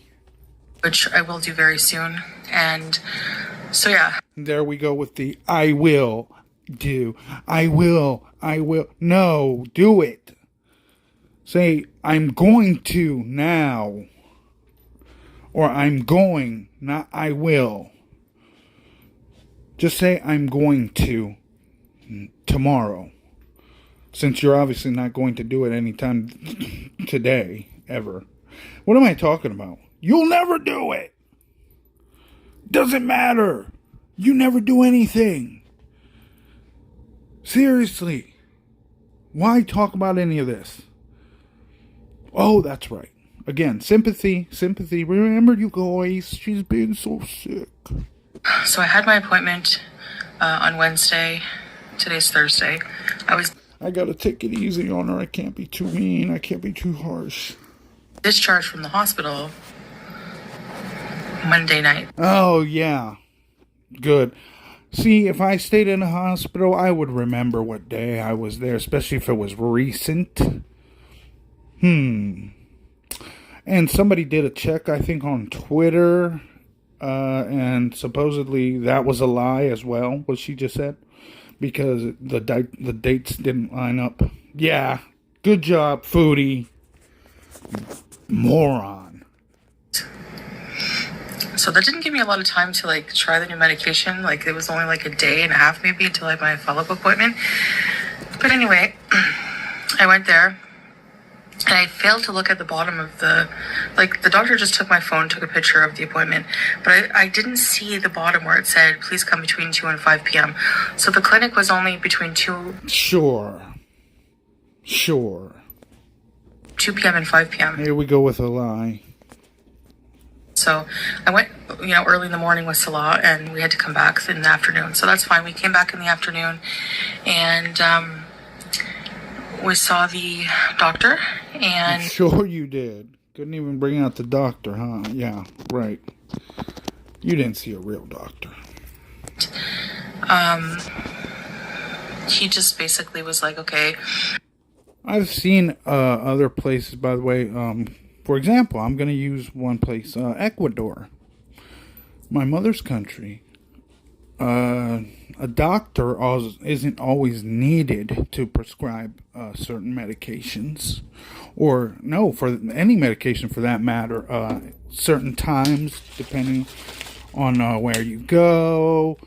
Which I will do very soon. And so, yeah. There we go with the I will do. I will. No, do it. Say, I'm going to now. Or I'm going, not I will. Just say I'm going to tomorrow. Since you're obviously not going to do it anytime today, ever. What am I talking about? You'll never do it. Doesn't matter. You never do anything. Seriously. Why talk about any of this? Oh, that's right. Again, sympathy. Remember you guys. She's been so sick. So I had my appointment on Wednesday. Today's Thursday. I gotta take it easy on her. I can't be too mean. I can't be too harsh. Discharged from the hospital Monday night. Oh, yeah. Good. See, if I stayed in a hospital, I would remember what day I was there, especially if it was recent. And somebody did a check, I think, on Twitter, and supposedly that was a lie as well, what she just said, because the dates didn't line up. Yeah, good job, Foodie. Moron. So that didn't give me a lot of time to try the new medication. It was only a day and a half maybe until I had my follow-up appointment. But anyway, I went there and I failed to look at the bottom of the doctor just took my phone, took a picture of the appointment, but I didn't see the bottom where it said, please come between 2 and 5 p.m. So the clinic was only between 2 p.m. and 5 p.m. Here we go with a lie. So I went, early in the morning with Salah, and we had to come back in the afternoon. So that's fine. We came back in the afternoon, and we saw the doctor. And sure you did. Couldn't even bring out the doctor, huh? Yeah, right. You didn't see a real doctor. He just basically was like, okay. I've seen other places, by the way. For example, I'm going to use one place, Ecuador, my mother's country. A doctor isn't always needed to prescribe certain medications, or no, for any medication for that matter. Certain times, depending on where you go,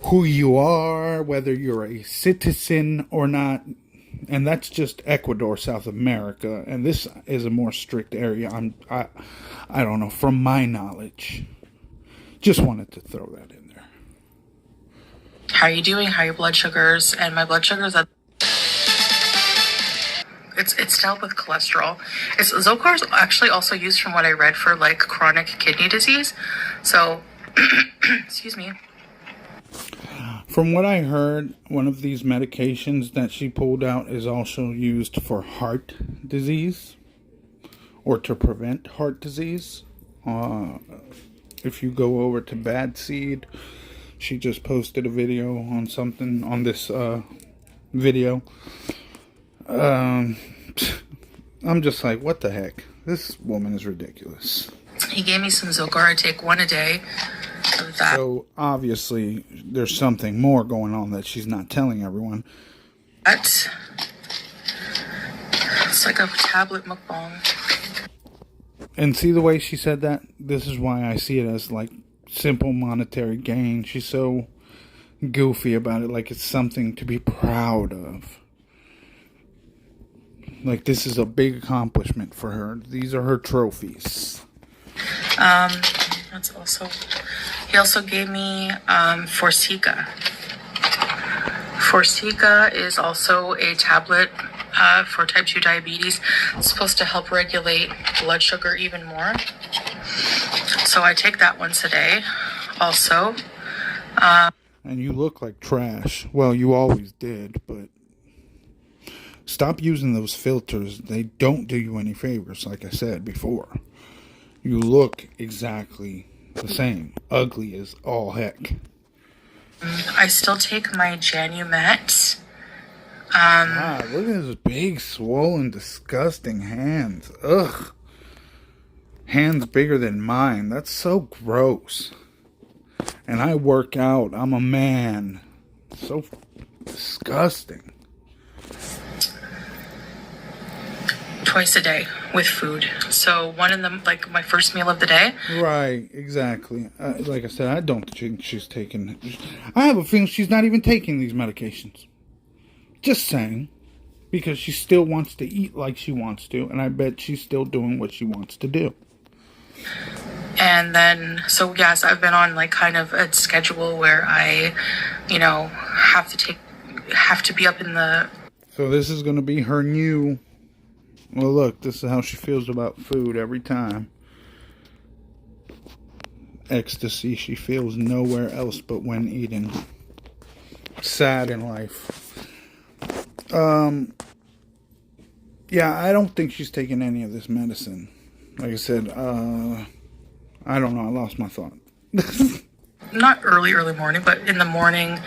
who you are, whether you're a citizen or not. And that's just Ecuador, South America. And this is a more strict area. I don't know, from my knowledge. Just wanted to throw that in there. How are you doing? How are your blood sugars? And my blood sugars at it's to help with cholesterol. Zocor is actually also used, from what I read, for like chronic kidney disease. So, excuse me. From what I heard, one of these medications that she pulled out is also used for heart disease, or to prevent heart disease. If you go over to Bad Seed, she just posted a video on something on this video. I'm just like, what the heck? This woman is ridiculous. He gave me some Zocor. I take one a day of that. So obviously there's something more going on that she's not telling everyone. It's like a tablet mukbang. And see the way she said that? This is why I see it as like simple monetary gain. She's so goofy about it, like it's something to be proud of. Like this is a big accomplishment for her. These are her trophies. That's also. He also gave me Forxiga. Forxiga is also a tablet for type 2 diabetes. It's supposed to help regulate blood sugar even more. So I take that once a day. Also. And you look like trash. Well, you always did, but stop using those filters. They don't do you any favors, like I said before. You look exactly the same. Ugly as all heck. I still take my Janumet. Look at his big, swollen, disgusting hands. Ugh. Hands bigger than mine. That's so gross. And I work out. I'm a man. So disgusting. Twice a day with food. So one in the, like, my first meal of the day. Right, exactly. Like I said, I don't think she's taking... I have a feeling she's not even taking these medications. Just saying. Because she still wants to eat like she wants to. And I bet she's still doing what she wants to do. And then, so yes, I've been on like kind of a schedule where I, have to be up in the... So this is going to be her new... Well, look, this is how she feels about food every time. Ecstasy she feels nowhere else but when eating. Sad in life. Yeah, I don't think she's taking any of this medicine. Like I said, I don't know, I lost my thought. Not early morning, but in the morning,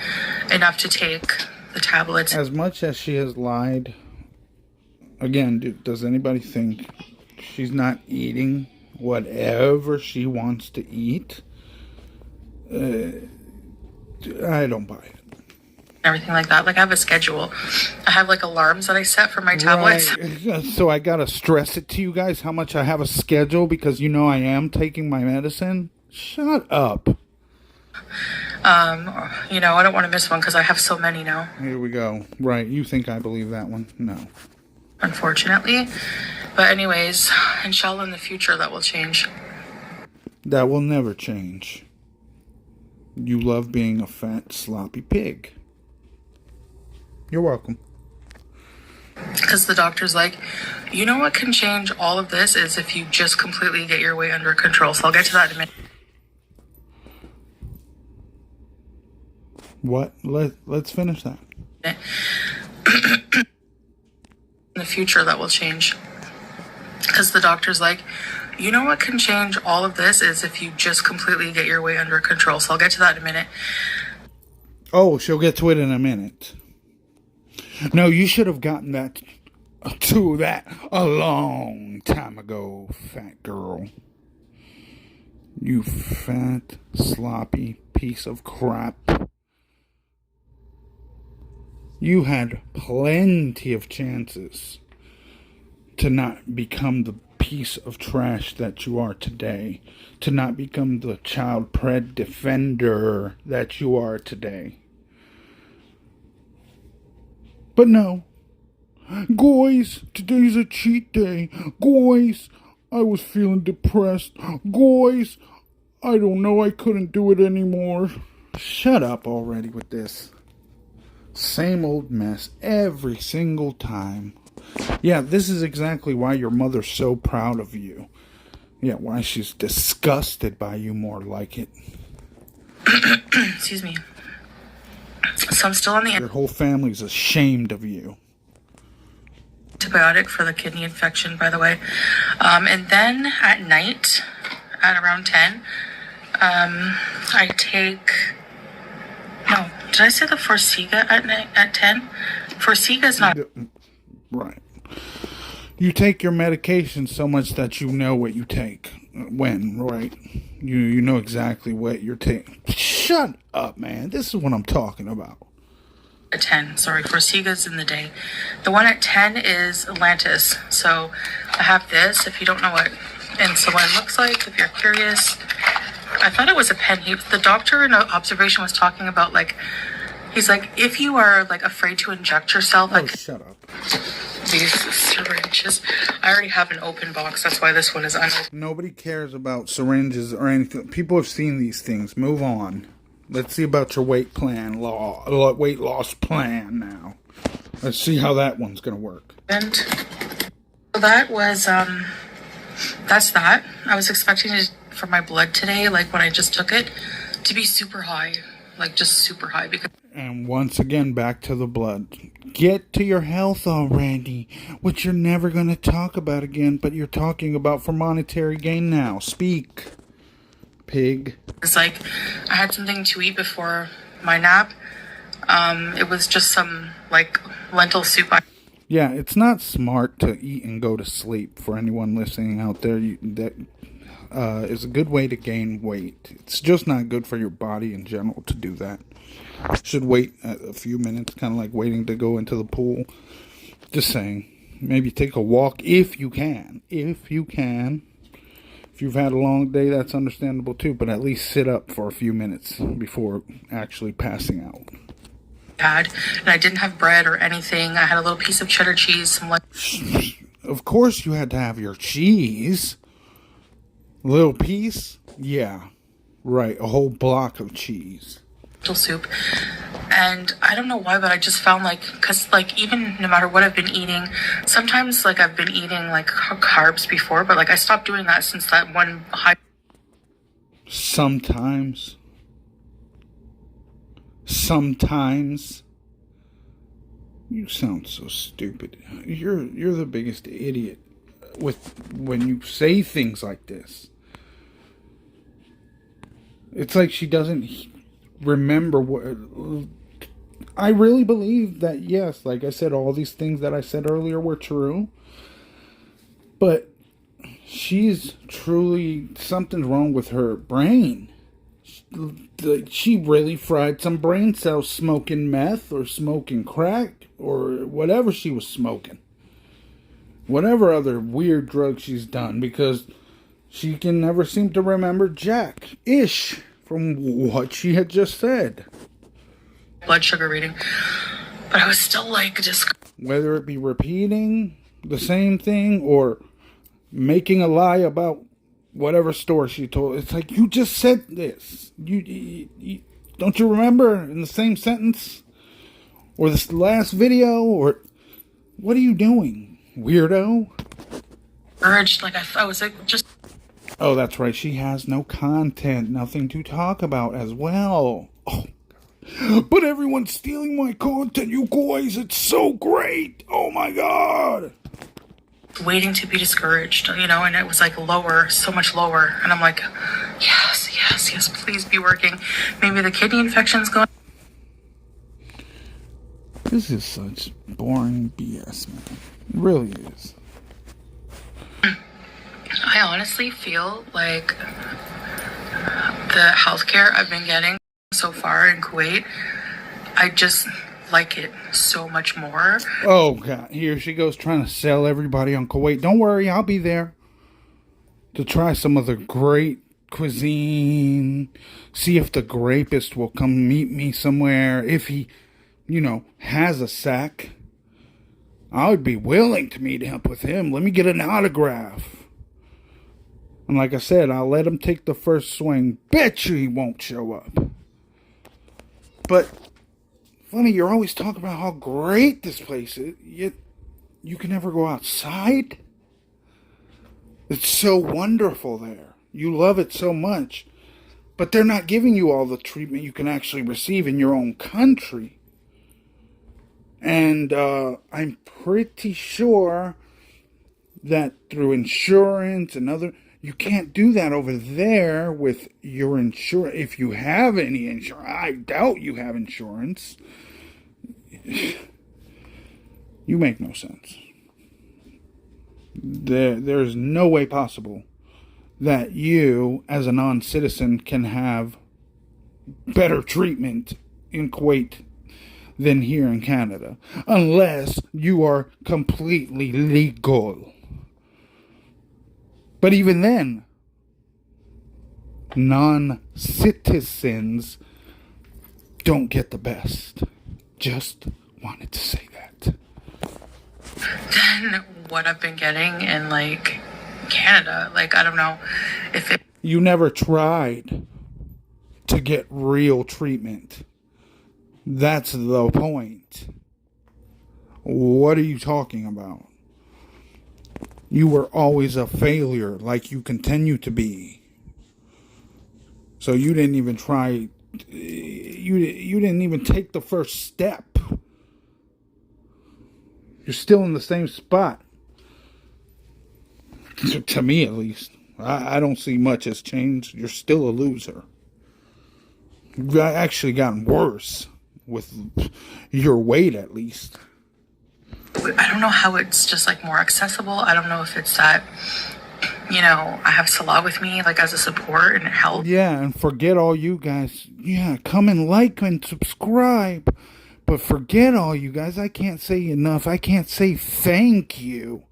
enough to take the tablets. As much as she has lied... Again, does anybody think she's not eating whatever she wants to eat? I don't buy it. Everything like that. Like, I have a schedule. I have like alarms that I set for my tablets. Right. So I gotta stress it to you guys how much I have a schedule because I am taking my medicine. Shut up. I don't want to miss one because I have so many now. Here we go. Right. You think I believe that one? No. Unfortunately. But anyways, inshallah in the future that will change. That will never change. You love being a fat, sloppy pig. You're welcome. Because the doctor's like, you know what can change all of this is if you just completely get your weight under control. So I'll get to that in a minute. What? Let's finish that. In the future that will change. Because the doctor's like, you know what can change all of this is if you just completely get your weight under control. So I'll get to that in a minute. Oh, she'll get to it in a minute. No, you should have gotten to that a long time ago, fat girl. You fat, sloppy piece of crap. You had plenty of chances to not become the piece of trash that you are today, to not become the child pred defender that you are today. But no. Guys, today's a cheat day. Guys, I was feeling depressed. Guys, I don't know, I couldn't do it anymore. Shut up already with this. Same old mess every single time. Yeah, this is exactly why your mother's so proud of you. Yeah, why she's disgusted by you, more like it. Excuse me. So I'm still on the Your whole family's ashamed of you. antibiotic for the kidney infection, by the way. And then at night, at around 10, I take... No, did I say the Forxiga at night at 10? Forxiga is not... Right. You take your medication so much that you know what you take. When, right? You know exactly what you're taking. Shut up, man. This is what I'm talking about. At 10, sorry, Forxiga's in the day. The one at 10 is Atlantis. So I have this, if you don't know what insulin looks like, if you're curious. I thought it was a pen. The doctor in an observation was talking about, like, he's like, if you are, like, afraid to inject yourself, like... Oh, shut up. These syringes. I already have an open box. That's why this one is unopened. Nobody cares about syringes or anything. People have seen these things. Move on. Let's see about your weight loss plan now. Let's see how that one's gonna work. And so that was that's that. I was expecting it for my blood today, like when I just took it, to be super high, like just super high. Because and once again, back to the blood. Get to your health already, which you're never gonna talk about again, but you're talking about for monetary gain now. Speak, pig. it's like I had something to eat before my nap. It was just some like lentil soup. Yeah, it's not smart to eat and go to sleep. For anyone listening out there, that is a good way to gain weight. It's just not good for your body in general to do that. Should wait a few minutes, kind of like waiting to go into the pool. Just saying. Maybe take a walk if you can. If you can. If you've had a long day, that's understandable too. But at least sit up for a few minutes before actually passing out. And I didn't have bread or anything. I had a little piece of cheddar cheese, some like... Of course you had to have your cheese. A little piece? Yeah. Right, a whole block of cheese. Lentil soup. And I don't know why, but I just found like, because like even no matter what I've been eating, sometimes like I've been eating like carbs before, but like I stopped doing that since that one high... Sometimes. You sound so stupid. You're the biggest idiot when you say things like this. It's like she doesn't remember what... I really believe that, yes, like I said, all these things that I said earlier were true. But she's truly... something's wrong with her brain. She really fried some brain cells smoking meth or smoking crack or whatever she was smoking. Whatever other weird drug she's done, because she can never seem to remember jack-ish from what she had just said. Blood sugar reading. But I was still like just... Whether it be repeating the same thing or making a lie about whatever story she told. It's like, you just said this. You don't you remember in the same sentence? Or this last video? Or what are you doing, weirdo? Urged, like I was like just... Oh, that's right. She has no content, nothing to talk about as well. Oh, God. But everyone's stealing my content, you guys. It's so great. Oh, my God. Waiting to be discouraged, you know, and it was like lower, so much lower. And I'm like, yes, please be working. Maybe the kidney infection's going. This is such boring BS, man. It really is. I honestly feel like the healthcare I've been getting so far in Kuwait, I just like it so much more. Oh, God. Here she goes trying to sell everybody on Kuwait. Don't worry, I'll be there. to try some of the great cuisine, see if the grapist will come meet me somewhere. If he, has a sack, I would be willing to meet up with him. Let me get an autograph. And like I said, I'll let him take the first swing. Bet you he won't show up. But, funny, you're always talking about how great this place is, yet you can never go outside? It's so wonderful there. You love it so much. But they're not giving you all the treatment you can actually receive in your own country. And I'm pretty sure that through insurance and other... You can't do that over there with your insurance. If you have any insurance, I doubt you have insurance. You make no sense. There's no way possible that you, as a non-citizen, can have better treatment in Kuwait than here in Canada. Unless you are completely legal. But even then, non-citizens don't get the best. Just wanted to say that. Than what I've been getting in, Canada. I don't know if it... You never tried to get real treatment. That's the point. What are you talking about? You were always a failure, like you continue to be. So you didn't even try. You didn't even take the first step. You're still in the same spot. To me, at least. I don't see much has changed. You're still a loser. You've actually gotten worse with your weight, at least. I don't know how it's just more accessible. I don't know if it's that, I have Salah with me as a support and it helps. Yeah, and forget all you guys. Yeah, come and like and subscribe. But forget all you guys. I can't say enough. I can't say thank you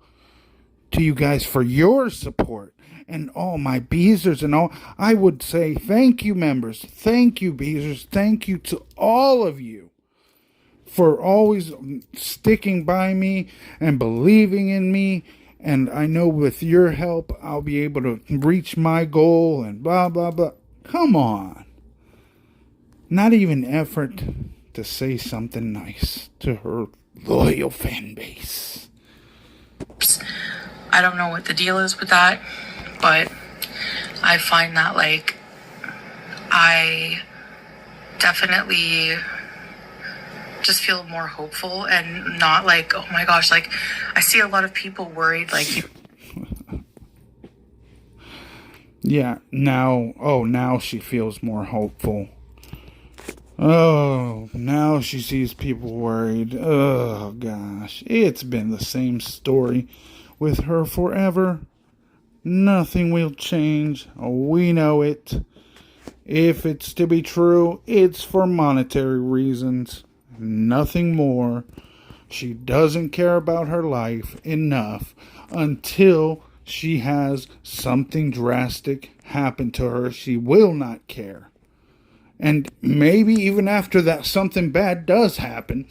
to you guys for your support. And all my Beezers and all. I would say thank you, members. Thank you, Beezers. Thank you to all of you for always sticking by me and believing in me. And I know with your help, I'll be able to reach my goal and blah, blah, blah. Come on. Not even effort to say something nice to her loyal fan base. I don't know what the deal is with that, but I find that, I definitely just feel more hopeful and not oh my gosh, I see a lot of people worried Yeah, now she feels more hopeful. Oh, now she sees people worried. Oh gosh, it's been the same story with her forever. Nothing will change. We know it. If it's to be true, it's for monetary reasons. Nothing more. She doesn't care about her life enough until she has something drastic happen to her. She will not care. And maybe even after that something bad does happen,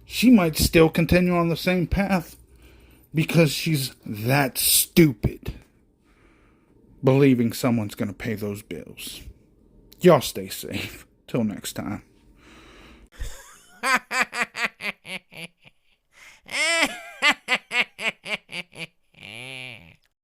she might still continue on the same path because she's that stupid, believing someone's going to pay those bills. Y'all stay safe. Till next time.